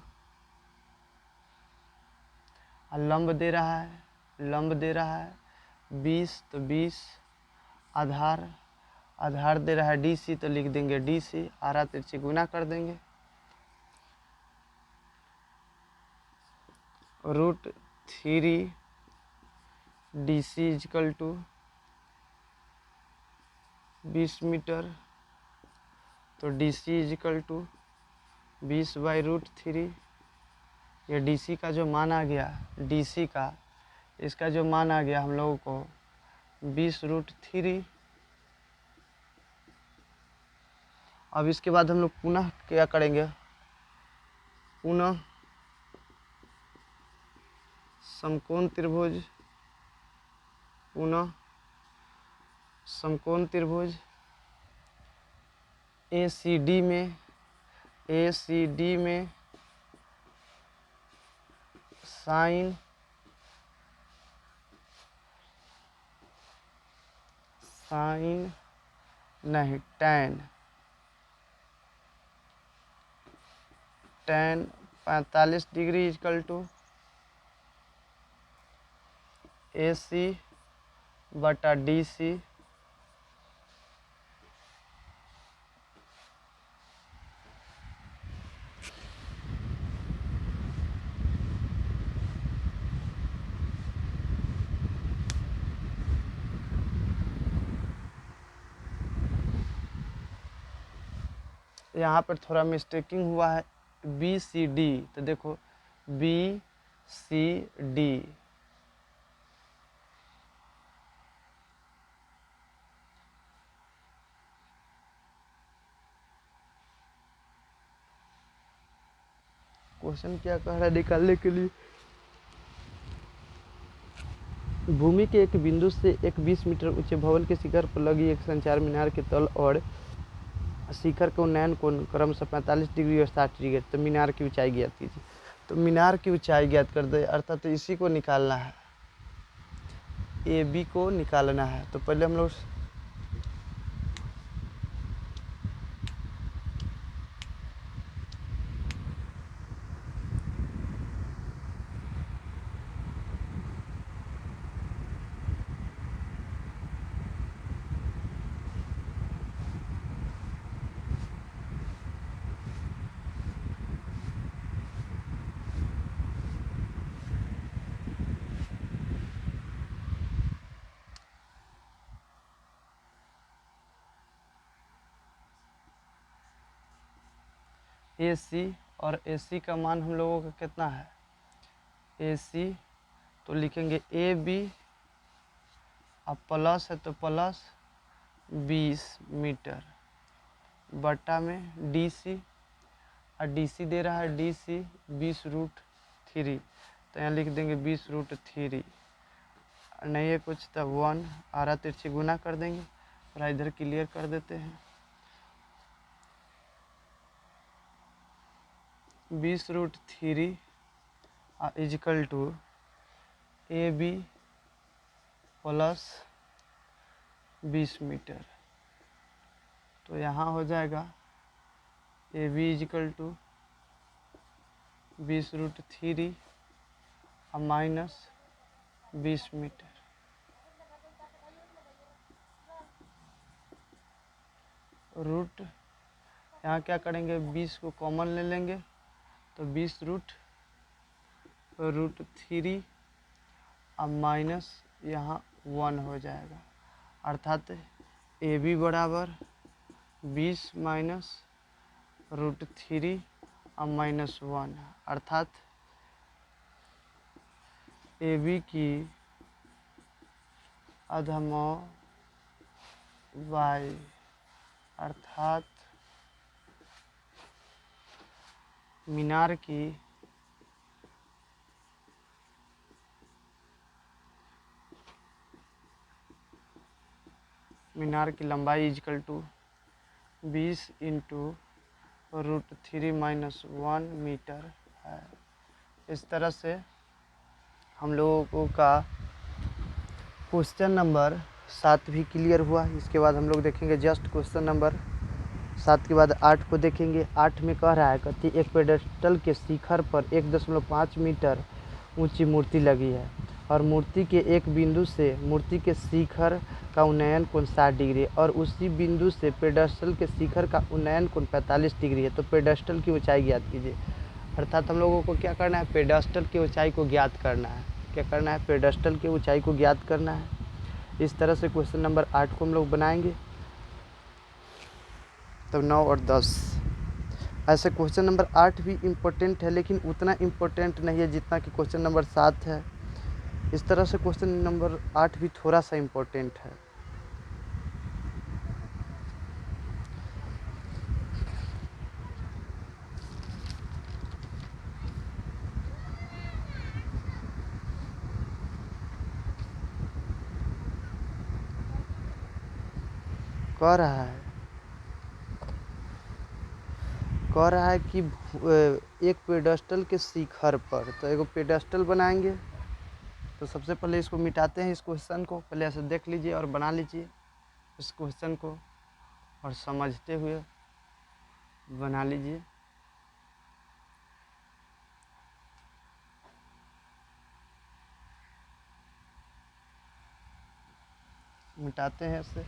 लंब दे रहा है 20, तो 20 आधार दे रहा है DC, तो लिख देंगे DC, आरा तिरछी गुना कर देंगे, √3 DC इजकल टू 20 मीटर, तो DC इजिकल टू 20/√3। ये DC का जो मान आ गया, DC का इसका जो मान आ गया हम लोगों को 20√3। अब इसके बाद हम लोग पुनः क्या करेंगे, पुनः समकोण त्रिभुज, पुनः समकोण त्रिभुज ACD में साइन नहीं tan 45 degree equal to AC/DC। यहाँ पर थोड़ा मिस्टेकिंग हुआ है, BCD, तो देखो BCD। क्वेश्चन क्या कह रहा है निकालने के लिए, भूमि के एक बिंदु से एक 20 मीटर ऊंचे भवन के शिखर पर लगी एक संचार मीनार के तल और शिखर के उन्नयन कोण क्रमशः 45 डिग्री और 60 डिग्री, तो मीनार की ऊंचाई ज्ञात कीजिए। तो मीनार की ऊंचाई ज्ञात कर दे, अर्थात तो इसी को निकालना है, AB को निकालना है। तो पहले हम लोग AC और AC का मान हम लोगों का कितना है, AC तो लिखेंगे AB, अब प्लस है तो प्लस 20 मीटर बटा में DC, और DC दे रहा है DC 20√3, तो यहाँ लिख देंगे 20√3, नहीं है कुछ तो 1 आरा तिरछी गुना कर देंगे और इधर क्लियर कर देते हैं। 20√3 equal to AB plus 20 metre, तो यहाँ हो जाएगा AB इजिकल टू 20√3 और माइनस 20 मीटर। रूट यहाँ क्या करेंगे, 20 को कॉमन ले लेंगे, तो 20√3 अब माइनस यहाँ 1 हो जाएगा, अर्थात AB बराबर 20 माइनस √3 अब -1, अर्थात AB की अधमवाई, अर्थात मीनार की लंबाई इजकल टू 20 × √3 - 1 मीटर है। इस तरह से हम लोगों का क्वेश्चन नंबर 7 भी क्लियर हुआ। इसके बाद हम लोग देखेंगे जस्ट क्वेश्चन नंबर 7 के बाद 8 को देखेंगे। 8 में कह रहा है कि एक पेडेस्टल के शिखर पर 1.5 मीटर ऊंची मूर्ति लगी है और मूर्ति के एक बिंदु से मूर्ति के शिखर का उन्नयन कोण 60 डिग्री और उसी बिंदु से पेडेस्टल के शिखर का उन्नयन कोण 45 डिग्री है। तो पेडेस्टल की ऊंचाई ज्ञात कीजिए। अर्थात हम लोगों को क्या करना है, पेडेस्टल की ऊंचाई को ज्ञात करना है। क्या करना है, पेडेस्टल की ऊंचाई को ज्ञात करना है। इस तरह से क्वेश्चन नंबर 8 को हम लोग बनाएंगे। तो 9 और 10। ऐसे क्वेश्चन नंबर 8 भी इम्पोर्टेंट है, लेकिन उतना इम्पोर्टेंट नहीं है जितना कि क्वेश्चन नंबर 7 है। इस तरह से क्वेश्चन नंबर 8 भी थोड़ा सा इम्पोर्टेंट है। कह रहा है कह रहा है कि एक पेडेस्टल के शिखर पर, तो एक पेडेस्टल बनाएंगे। तो सबसे पहले इसको मिटाते हैं, इस क्वेश्चन को पहले ऐसे देख लीजिए और बना लीजिए इस क्वेश्चन को, और समझते हुए बना लीजिए। मिटाते हैं इसे।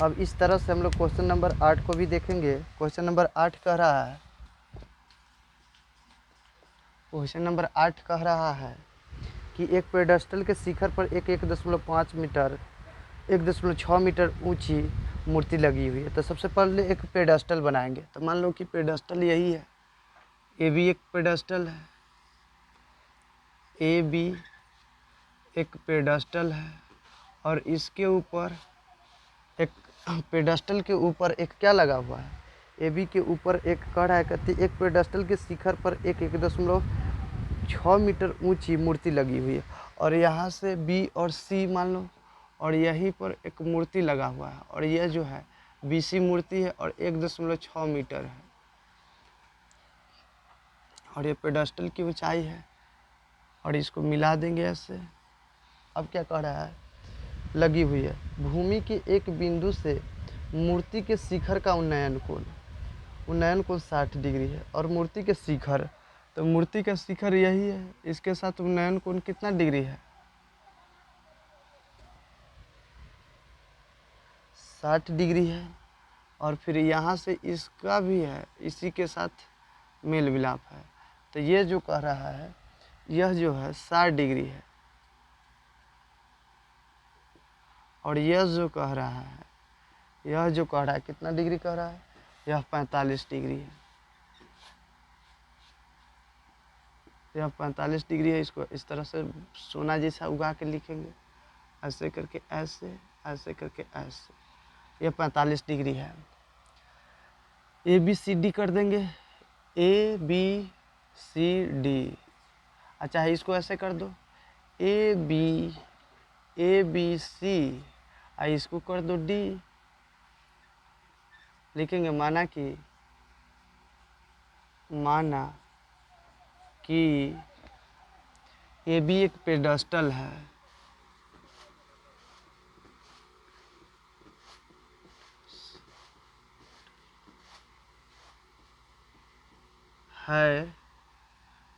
अब इस तरह से हम लोग क्वेश्चन नंबर 8 को भी देखेंगे। क्वेश्चन नंबर 8 कह रहा है क्वेश्चन नंबर 8 कह रहा है कि एक पेडेस्टल के शिखर पर एक 1.5 मीटर 1.6 मीटर ऊंची मूर्ति लगी हुई है। तो सबसे पहले एक पेडेस्टल बनाएंगे। तो मान लो कि पेडेस्टल यही है, ए भी एक पेडेस्टल है, ए बी एक पेडेस्टल है, और इसके ऊपर एक पेडेस्टल के ऊपर एक क्या लगा हुआ है, ए बी के ऊपर एक कड़ा है। कहती एक पेडेस्टल के शिखर पर एक 1.6 मीटर ऊंची मूर्ति लगी हुई है, और यहाँ से बी और सी मान लो, और यहीं पर एक मूर्ति लगा हुआ है, और यह जो है बी सी मूर्ति है और 1.6 मीटर है, और ये पेडेस्टल की ऊंचाई है, और इसको मिला देंगे ऐसे। अब क्या कह रहा है, लगी हुई है भूमि के एक बिंदु से मूर्ति के शिखर का उन्नयन कोण 60 डिग्री है, और मूर्ति के शिखर, तो मूर्ति का शिखर यही है, इसके साथ उन्नयन कोण कितना डिग्री है, 60 डिग्री है। और फिर यहाँ से इसका भी है, इसी के साथ मेल मिलाप है। तो ये जो कह रहा है यह जो है 60 डिग्री है, और यह जो कह रहा है कितना डिग्री कह रहा है, यह 45 डिग्री है। यह 45 डिग्री है। इसको इस तरह से सोना जैसा उगा के लिखेंगे, ऐसे करके ऐसे, ऐसे करके ऐसे। यह 45 डिग्री है। ए बी सी डी कर देंगे, ए बी सी डी। अच्छा है, इसको ऐसे कर दो, ए बी सी, इसको कर दो डी। लिखेंगे माना कि ए बी एक पेडेस्टल है।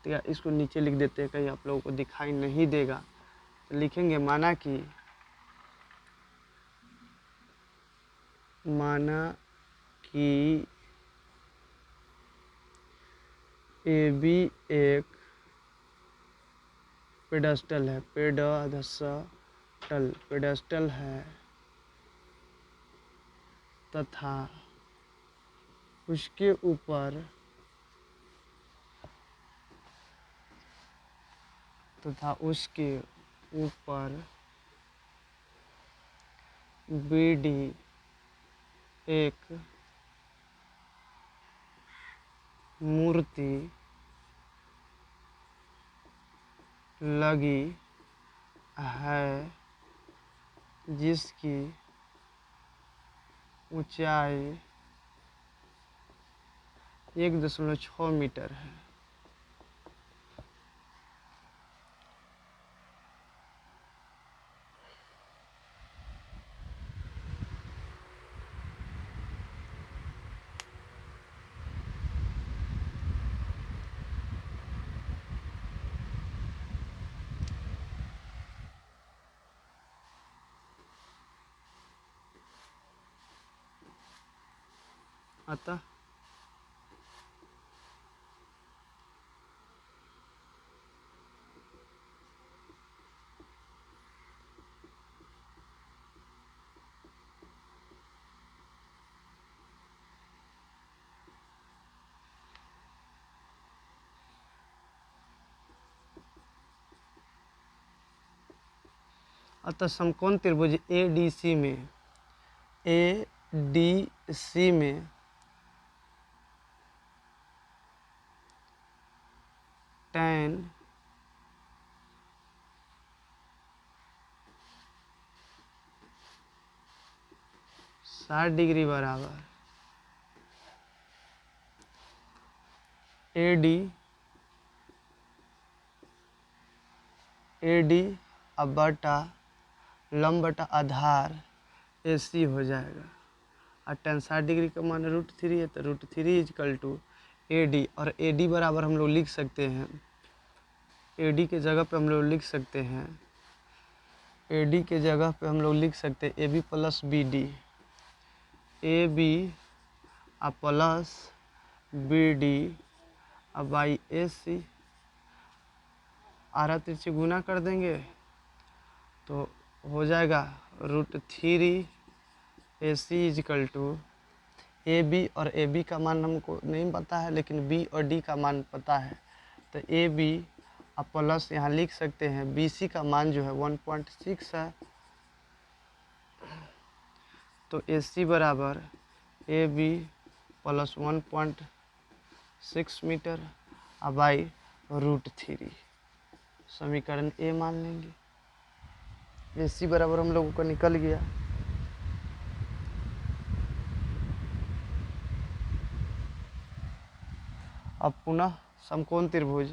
तो या इसको नीचे लिख देते हैं, कहीं आप लोगों को दिखाई नहीं देगा। तो लिखेंगे माना कि ए बी एक पेडेस्टल है, पेडेस्टल है तथा उसके ऊपर बीडी एक मूर्ति लगी है जिसकी ऊंचाई 1.6 मीटर है। अतः समकोण त्रिभुज ADC में tan 60 डिग्री बराबर AD अब बटा लंब बटा आधार AC हो जाएगा। और tan 60 डिग्री का मान √3 है तो √3 = AD, और AD बराबर हम लोग लिख सकते हैं, AD के जगह पे हम लोग लिख सकते हैं, AD के जगह पे हम लोग लिख सकते हैं AB + BD, AB plus BD by AC, आरा तिरछे गुना कर देंगे तो हो जाएगा √3 AC = AB, और AB का मान हमको नहीं पता है लेकिन B और D का मान पता है, तो AB प्लस यहाँ लिख सकते हैं BC का मान जो है 1.6 है, तो AC बराबर AB + 1.6 मीटर बाई √3, समीकरण A मान लेंगे। AC बराबर हम लोगों को निकल गया। अब पुनः समकोण त्रिभुज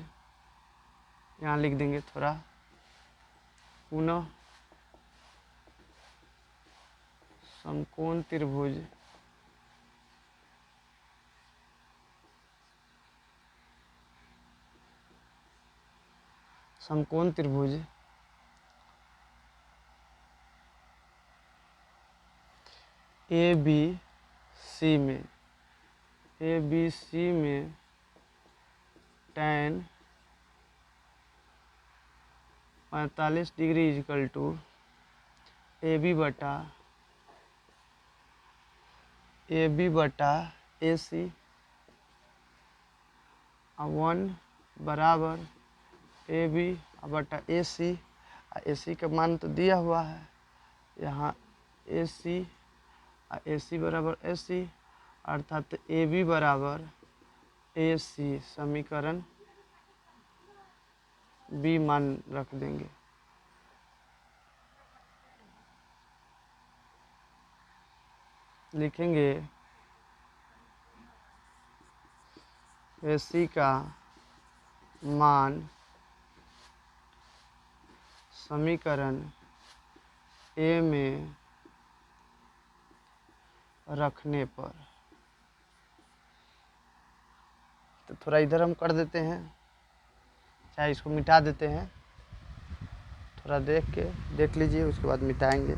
यहाँ लिख देंगे थोड़ा, पुनः समकोण त्रिभुज ABC में tan 45 डिग्री = AB बटा AC 1 बराबर AB बटा AC, AC का मान तो दिया हुआ है यहाँ, AC बराबर AC, अर्थात AB बराबर AC, समीकरण B मान रख देंगे। लिखेंगे AC का मान समीकरण A में रखने पर, तो थोड़ा इधर हम कर देते हैं, चाहे इसको मिटा देते हैं, थोड़ा देख लीजिए, उसके बाद मिटाएंगे।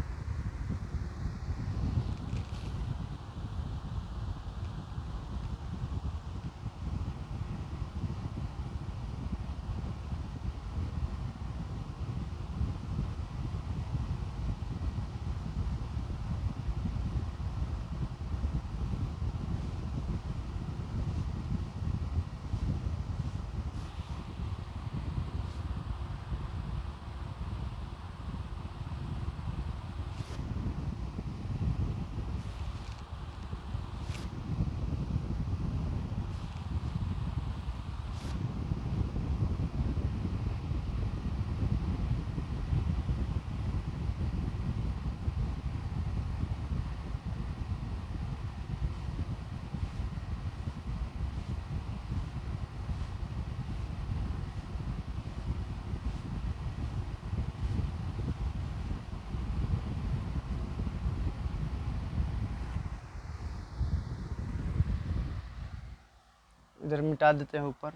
इधर मिटा देते हैं, ऊपर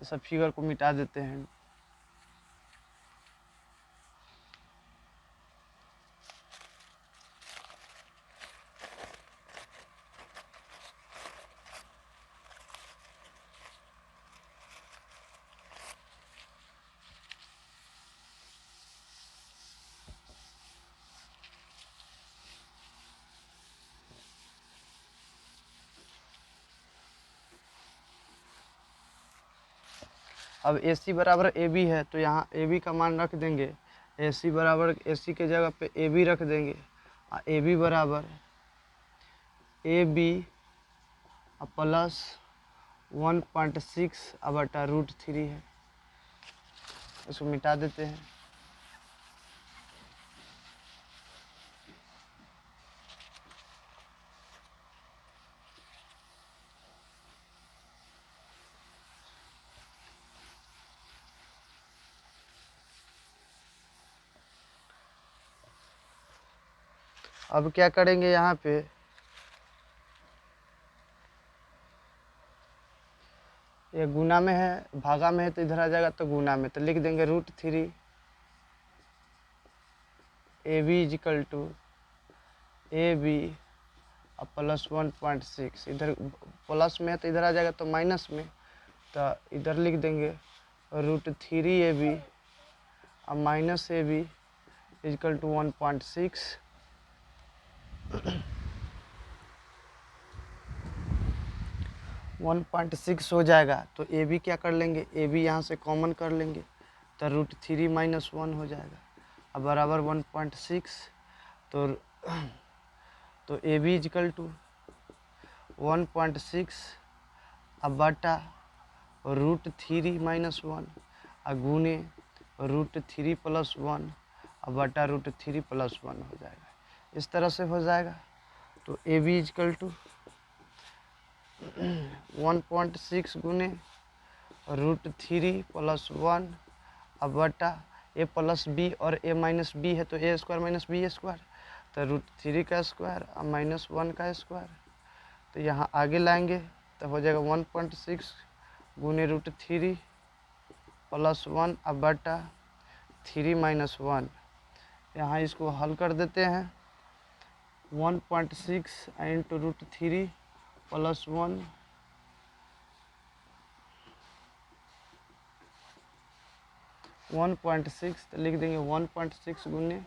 ये सब फिगर को मिटा देते हैं। अब AC बराबर AB है तो यहाँ AB का मान रख देंगे। AC बराबर AC के जगह पे AB रख देंगे। AB बराबर AB प्लस 1.6 बटा √3 है। इसको मिटा देते हैं। अब क्या करेंगे, यहाँ पे ये गुना में है, भागा में है तो इधर आ जाएगा, तो गुना में तो लिख देंगे √3 AB equal to AB plus 1.6। इधर प्लस में है तो इधर आ जाएगा, तो माइनस में, तो इधर लिख देंगे √3 AB और माइनस AB इजिकल टू 1.6। 1.6 हो जाएगा तो AB क्या कर लेंगे, AB यहाँ से कॉमन कर लेंगे तो √3 माइनस 1 हो जाएगा। अब बराबर 1.6 तो AB इजिकल टू 1.6 अब बटा √3 माइनस 1 और गुने √3 प्लस 1 अब बटा √3 प्लस 1 हो जाएगा। इस तरह से हो जाएगा। तो AB इजिकल टू 1.6 गुने √3 प्लस 1 अब बटा A प्लस B और A माइनस B है तो A square minus B square, तो √3 का स्क्वायर और माइनस 1 का स्क्वायर। तो यहाँ आगे लाएंगे तो हो जाएगा 1.6 गुने √3 प्लस 1 अब बटा 3 माइनस 1। यहाँ इसको हल कर देते हैं। 1.6 इंटू √3 प्लस 1 1.6 तो लिख देंगे 1.6 गुने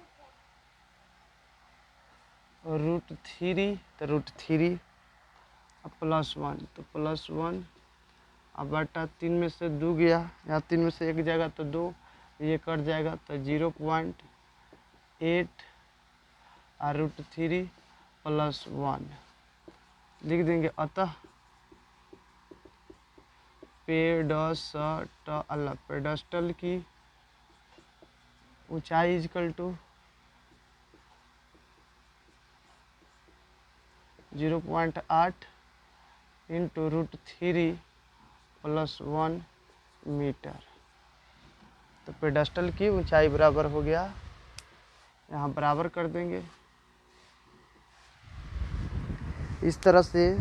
√3 तो √3 प्लस 1 तो प्लस 1 अब बटा 3 में से 2 गया, यहाँ 3 में से 1 जाएगा तो 2, ये कट जाएगा तो 0.8 और √3 प्लस 1 लिख देंगे। अतः पेडस्टल की ऊंचाई is equal to 0.8 into √3 plus 1 metre. तो पेडस्टल की ऊंचाई बराबर हो गया, यहाँ बराबर कर देंगे। इस तरह से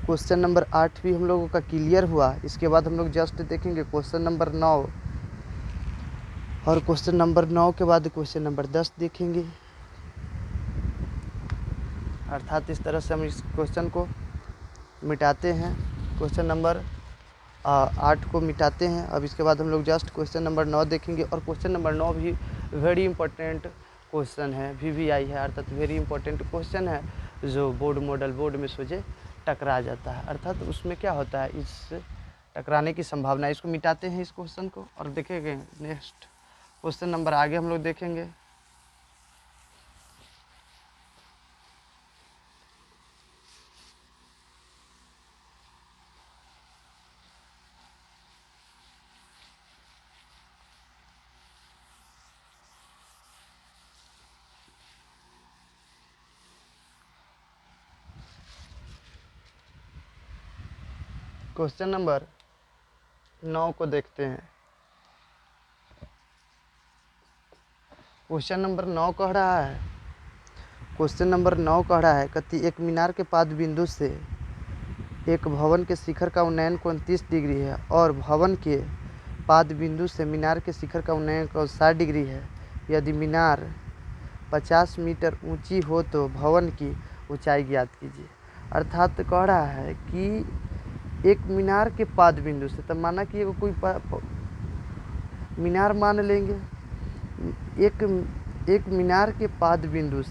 क्वेश्चन नंबर 8 भी हम लोगों का क्लियर हुआ। इसके बाद हम लोग जस्ट देखेंगे क्वेश्चन नंबर 9 और क्वेश्चन नंबर 9 के बाद क्वेश्चन नंबर 10 देखेंगे। अर्थात इस तरह से हम इस क्वेश्चन को मिटाते हैं, क्वेश्चन नंबर 8 को मिटाते हैं। अब इसके बाद हम लोग जस्ट क्वेश्चन नंबर 9 देखेंगे और क्वेश्चन नंबर 9 भी वेरी इंपॉर्टेंट क्वेश्चन है, VVI है, अर्थात वेरी इंपॉर्टेंट क्वेश्चन है जो बोर्ड मॉडल बोर्ड में सोचे टकरा जाता है। अर्थात उसमें क्या होता है, इस टकराने की संभावना। इसको मिटाते हैं इस क्वेश्चन को और देखेंगे नेक्स्ट क्वेश्चन नंबर आगे हम लोग देखेंगे। क्वेश्चन नंबर 9 को देखते हैं। क्वेश्चन नंबर 9 कह रहा है, क्वेश्चन नंबर 9 कह रहा है कि एक मीनार के पाद बिंदु से एक भवन के शिखर का उन्नयन कोण 30 डिग्री है और भवन के पाद बिंदु से मीनार के शिखर का उन्नयन कोण 60 डिग्री है। यदि मीनार 50 मीटर ऊंची हो तो भवन की ऊंचाई ज्ञात कीजिए। अर्थात कह रहा है कि एक मीनार के पाद बिंदु से, तब माना कि वो कोई मीनार मान लेंगे, एक मीनार के पाद बिंदु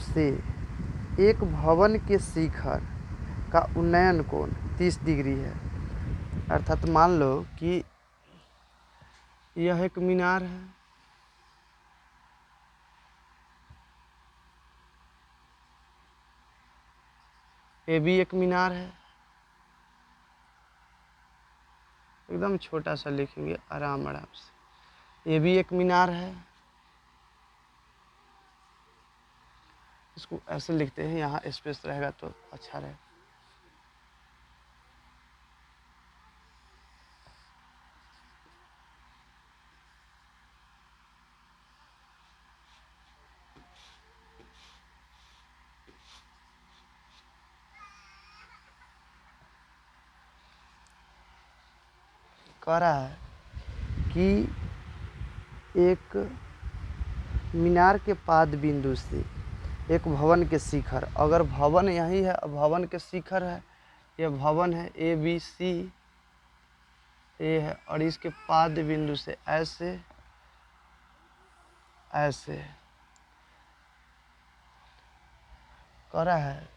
से एक भवन के शिखर का उन्नयन कोण 30 डिग्री है। अर्थात मान लो कि यह एक मीनार है, ये भी एक मीनार है। एकदम छोटा सा लिखेंगे आराम से। ये भी एक मीनार है, इसको ऐसे लिखते हैं, यहाँ स्पेस रहेगा तो अच्छा रहेगा। कह रहा है कि एक मीनार के पाद बिंदु से एक भवन के शिखर, अगर भवन यही है, भवन के शिखर है, यह भवन है ABC, ये है, और इसके पाद बिंदु से ऐसे ऐसे कह रहा है।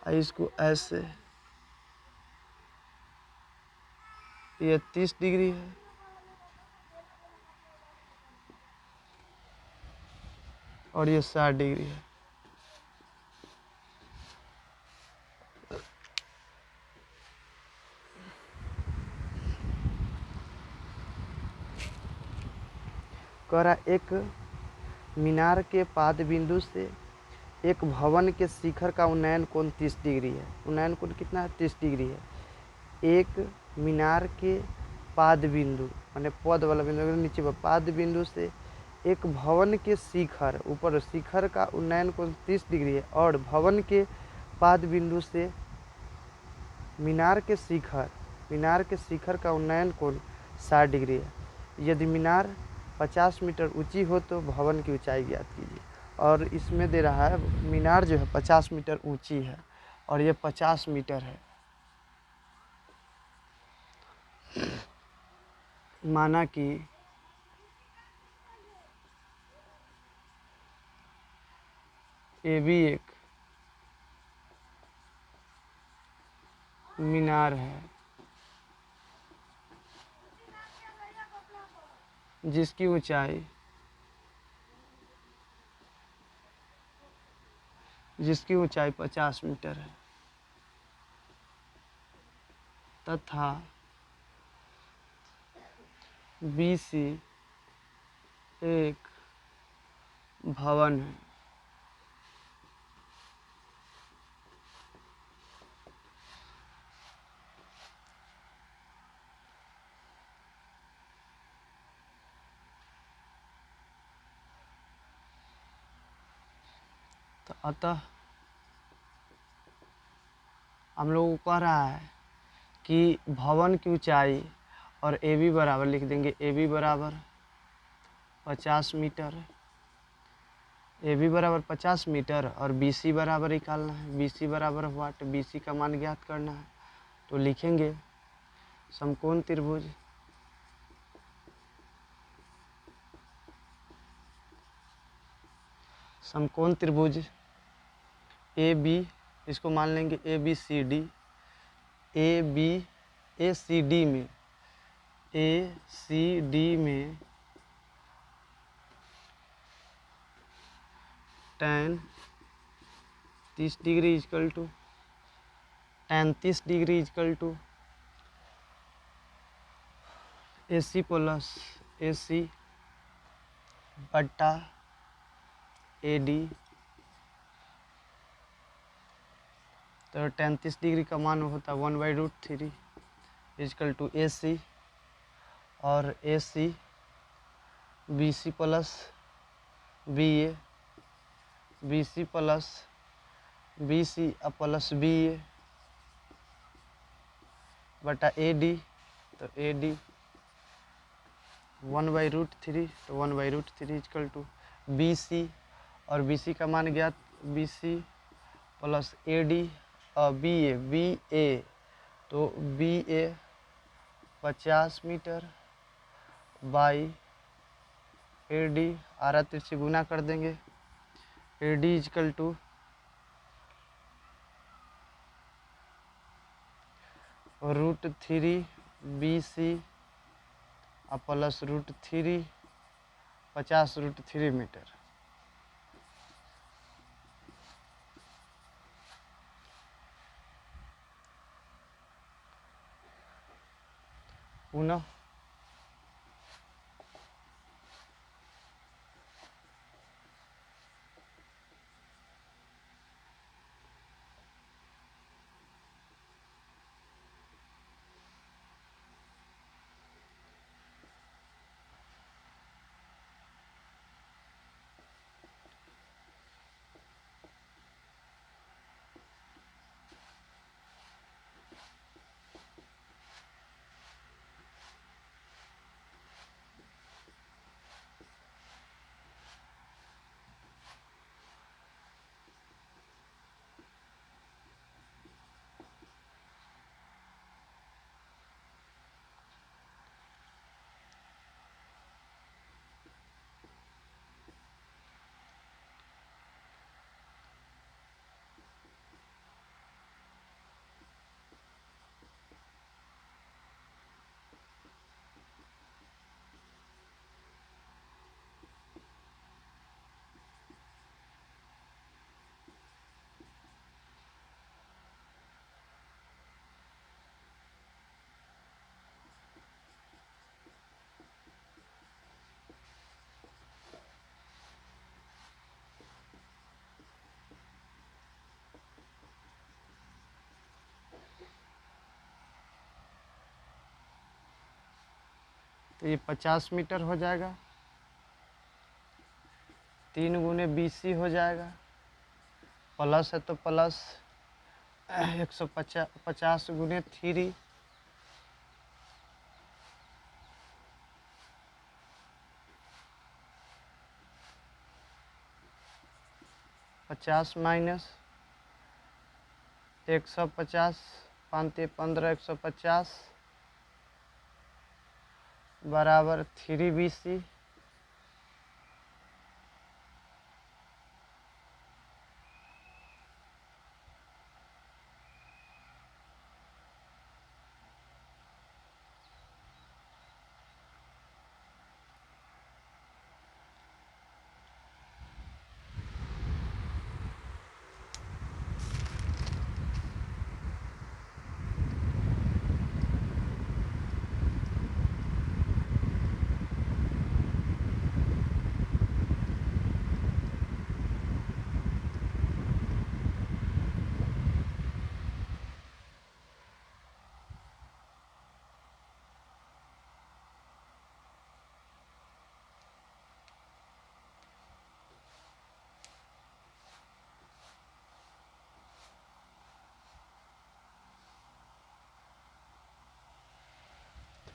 इसको ऐसे, ये 30 डिग्री है और ये 60 डिग्री है। कह रहा एक मीनार के पाद बिंदु से एक भवन के शिखर का उन्नयन कोण 30 डिग्री है। उन्नयन कोण कितना है? 30 डिग्री है। एक मीनार के पाद बिंदु माने पद वाला बिंदु नीचे पाद बिंदु से एक भवन के शिखर, ऊपर शिखर का उन्नयन कोण 30 डिग्री है और भवन के पाद बिंदु से मीनार के शिखर का उन्नयन कोण 60 डिग्री है। यदि मीनार 50 मीटर ऊंची हो तो भवन की ऊंचाई ज्ञात कीजिए। और इसमें दे रहा है मीनार जो है 50 मीटर ऊंची है और ये 50 मीटर है। माना कि ये भी एक मीनार है जिसकी ऊंचाई 50 मीटर है तथा BC एक भवन है तो अतः हम लोग को कह रहा है कि भवन की ऊंचाई और AB बराबर लिख देंगे। AB बराबर 50 मीटर, AB बराबर 50 मीटर और BC बराबर निकालना है। BC बराबर वाट, BC का मान ज्ञात करना है। तो लिखेंगे समकोण त्रिभुज AB, इसको मान लेंगे ABCD, ACD में tan 30 degree equal to tan 30 degree equal to AC plus AC बट्टा AD। तो tan 30 डिग्री का मान होता है 1/√3 इक्वल टू AC और AC BC plus B A, B C plus B C plus B A बटा A D, तो A D 1/√3, तो 1/√3 इक्वल टू बी सी, और बी सी का मान ज्ञात, B C plus A D B A, तो B A 50 metre by A D, आरा तिरछी गुना कर देंगे, A D equal to √3 B C plus √3 50√3 metre. पुनः तो ये 50 मीटर हो जाएगा, 3 गुने बी सी हो जाएगा, प्लस है तो प्लस 150 गुने 3, -50 150, 5×15 150 बराबर 3 बी सी,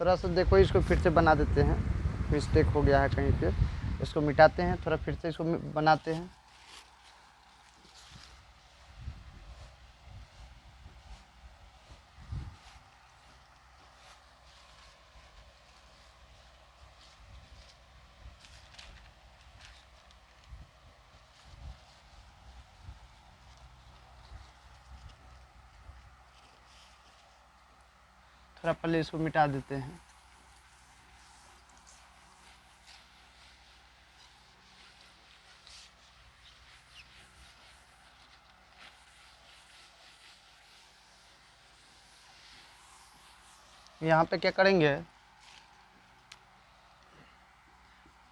थोड़ा सा देखो, इसको फिर से बना देते हैं, मिस्टेक हो गया है कहीं पे, इसको मिटाते हैं, थोड़ा फिर से इसको बनाते हैं। थोड़ा पहले इसको मिटा देते हैं। यहाँ पे क्या करेंगे,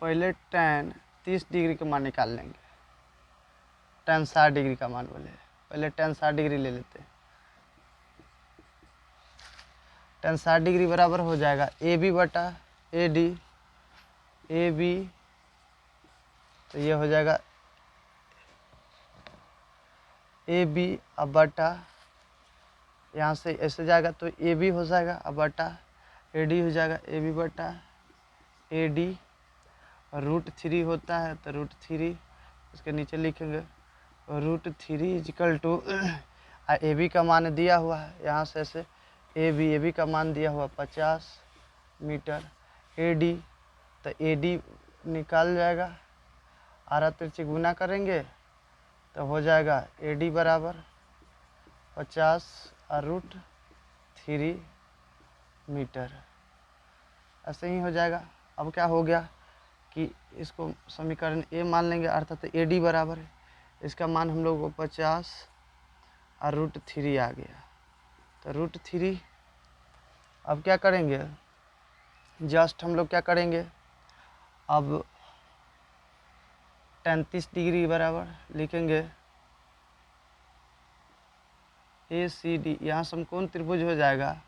पहले tan 30 डिग्री का मान निकाल लेंगे, tan 60 डिग्री का मान बोले, पहले tan 60 डिग्री ले लेते हैं। tan 60 डिग्री बराबर हो जाएगा ए बी बटा ए डी, ए बी तो ये हो जाएगा ए बी अब बटा, यहाँ से ऐसे जाएगा तो ए बी हो जाएगा अब बटा ए डी हो जाएगा ए बी बटा ए डी, और √3 होता है तो √3 इसके नीचे लिखेंगे, √3 इजिकल टू ए बी का मान दिया हुआ है, यहाँ से ऐसे ए बी का मान दिया हुआ 50 मीटर, ए डी तो ए डी निकाल जाएगा, आरा तिरछी गुना करेंगे तो हो जाएगा ए डी बराबर 50 और √3 मीटर, ऐसे ही हो जाएगा। अब क्या हो गया कि इसको समीकरण ए मान लेंगे, अर्थात ए डी बराबर है, इसका मान हम लोग को 50 और √3 आ गया। तो √3 अब क्या करेंगे, जस्ट हम लोग क्या करेंगे, अब 33 डिग्री बराबर लिखेंगे ए सी डी, यहाँ समकोण त्रिभुज हो जाएगा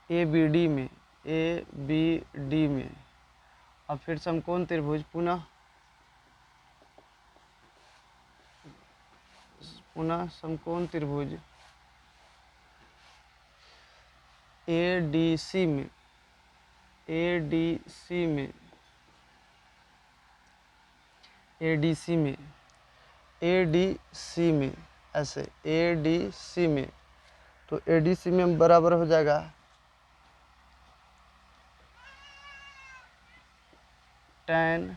ए बी डी में, ए बी डी में, और फिर समकोण त्रिभुज पुनः समकोण त्रिभुज ए डी सी में, ए डी सी में, ए डी सी में, ए डी सी में, ऐसे ए डी सी में, तो ए डी सी में बराबर हो जाएगा tan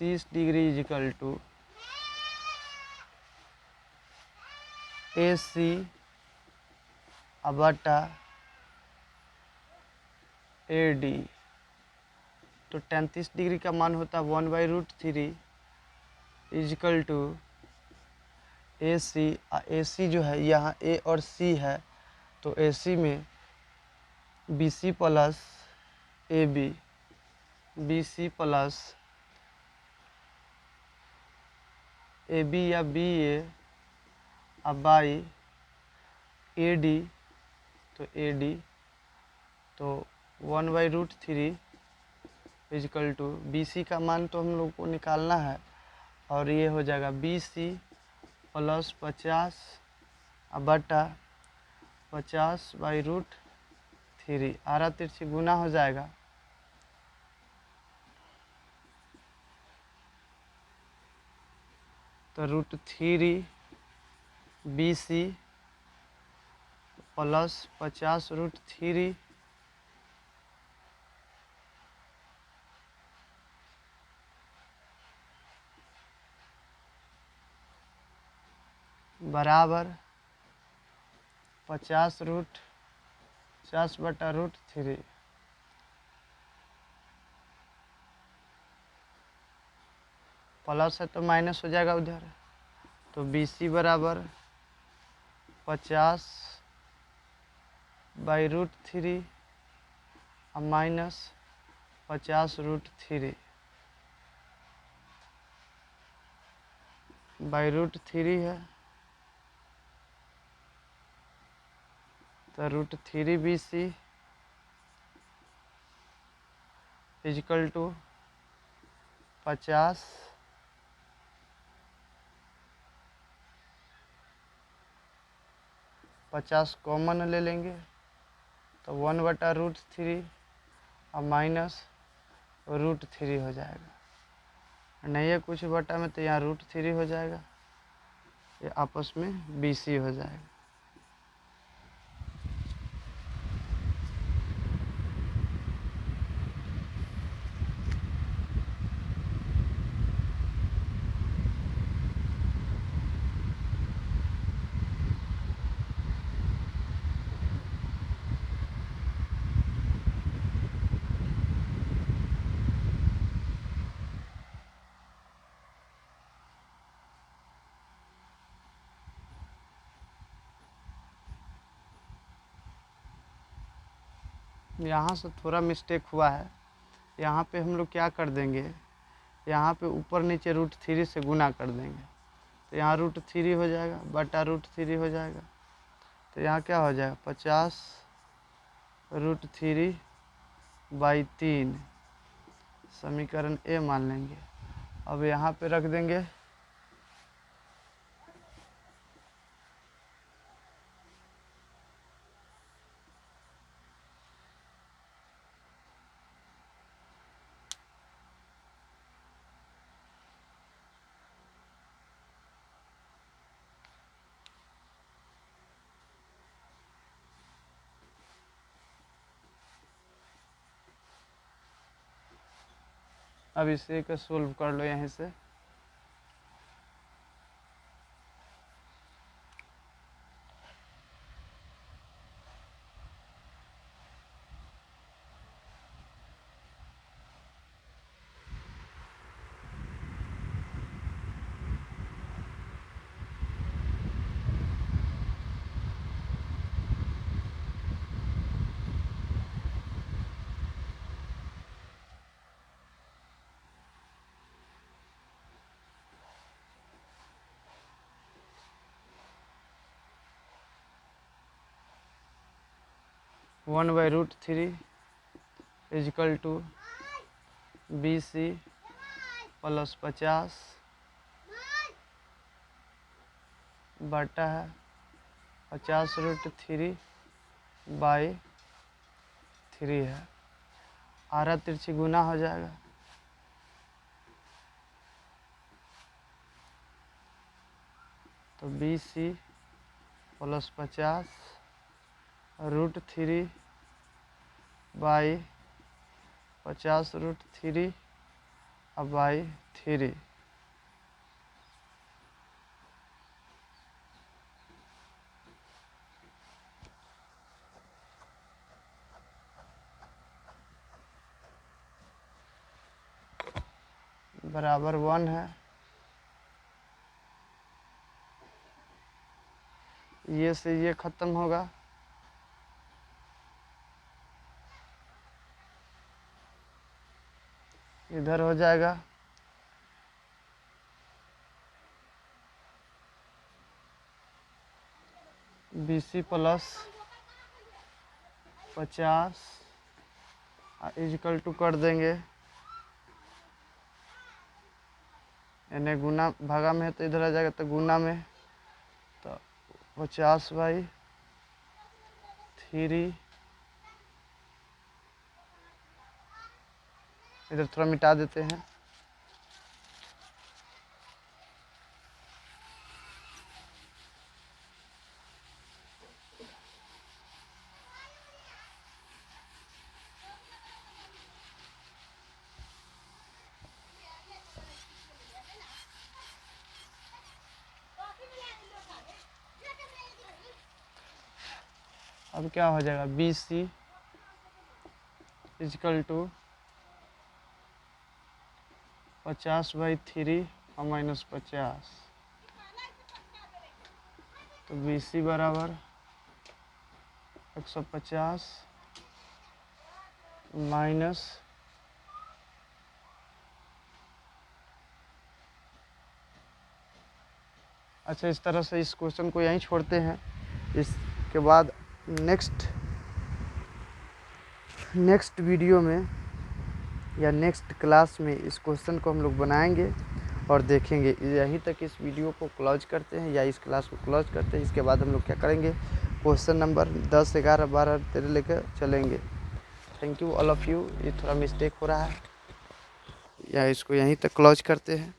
30 डिग्री इजिकल टू ए सी बटा ए डी, तो tan 30 डिग्री का मान होता है 1/√3 इजिकल टू ए सी जो है यहाँ ए और सी है, तो ए सी में B C plus A B, B C plus A B या बी ए अब बाई ए डी, तो ए डी तो 1/√3 इजिकल टू बी सी का मान तो हम लोग को निकालना है, और ये हो जाएगा बी सी प्लस 50 बटा 50/√3, आरा तिरछी गुना हो जाएगा, तो √3 बी सी प्लस 50√3 बराबर 50/√3, प्लस है तो माइनस हो जाएगा उधर, तो बी सी बराबर 50/√3 और माइनस 50√3 √3 है, तो √3 B C is equal to 50 common ले लेंगे, तो 1/√3 और माइनस √3 हो जाएगा, नहीं है कुछ बटा में तो यहाँ √3 हो जाएगा, ये आपस में बी सी हो जाएगा। यहाँ से थोड़ा मिस्टेक हुआ है, यहाँ पे हम लोग क्या कर देंगे, यहाँ पे ऊपर नीचे √3 से गुना कर देंगे, तो यहाँ √3 हो जाएगा बटा √3 हो जाएगा, तो यहाँ क्या हो जाएगा 50√3/3, समीकरण ए मान लेंगे, अब यहाँ पे रख देंगे। अब इसे का सोल्व कर लो यहीं से। One by root three is equal to BC plus 50 बटा है 50√3 बाई 3 है। आरा तिरछी गुना हो जाएगा। तो BC प्लस 50√3 बाई 50√3 अब बाई 3। बराबर 1 है। ये से ये खत्म होगा। इधर हो जाएगा BC प्लस 50 इजकल टू कर देंगे, यानी गुना भागा में है तो इधर आ जाएगा तो गुना में, तो 50/3। इधर थोड़ा मिटा देते हैं। अब क्या हो जाएगा BC इजकल टू 50/3 और -50। तो BC बराबर 150 माइनस अच्छा, इस तरह से इस क्वेश्चन को यहीं छोड़ते हैं। इसके बाद नेक्स्ट वीडियो में या नेक्स्ट क्लास में इस क्वेश्चन को हम लोग बनाएंगे और देखेंगे। यहीं तक इस वीडियो को क्लोज करते हैं या इस क्लास को क्लोज करते हैं। इसके बाद हम लोग क्या करेंगे, क्वेश्चन नंबर 10, 11, 12, 13 लेकर चलेंगे। Thank you all of you. ये थोड़ा मिस्टेक हो रहा है, या इसको यहीं तक क्लोज करते हैं।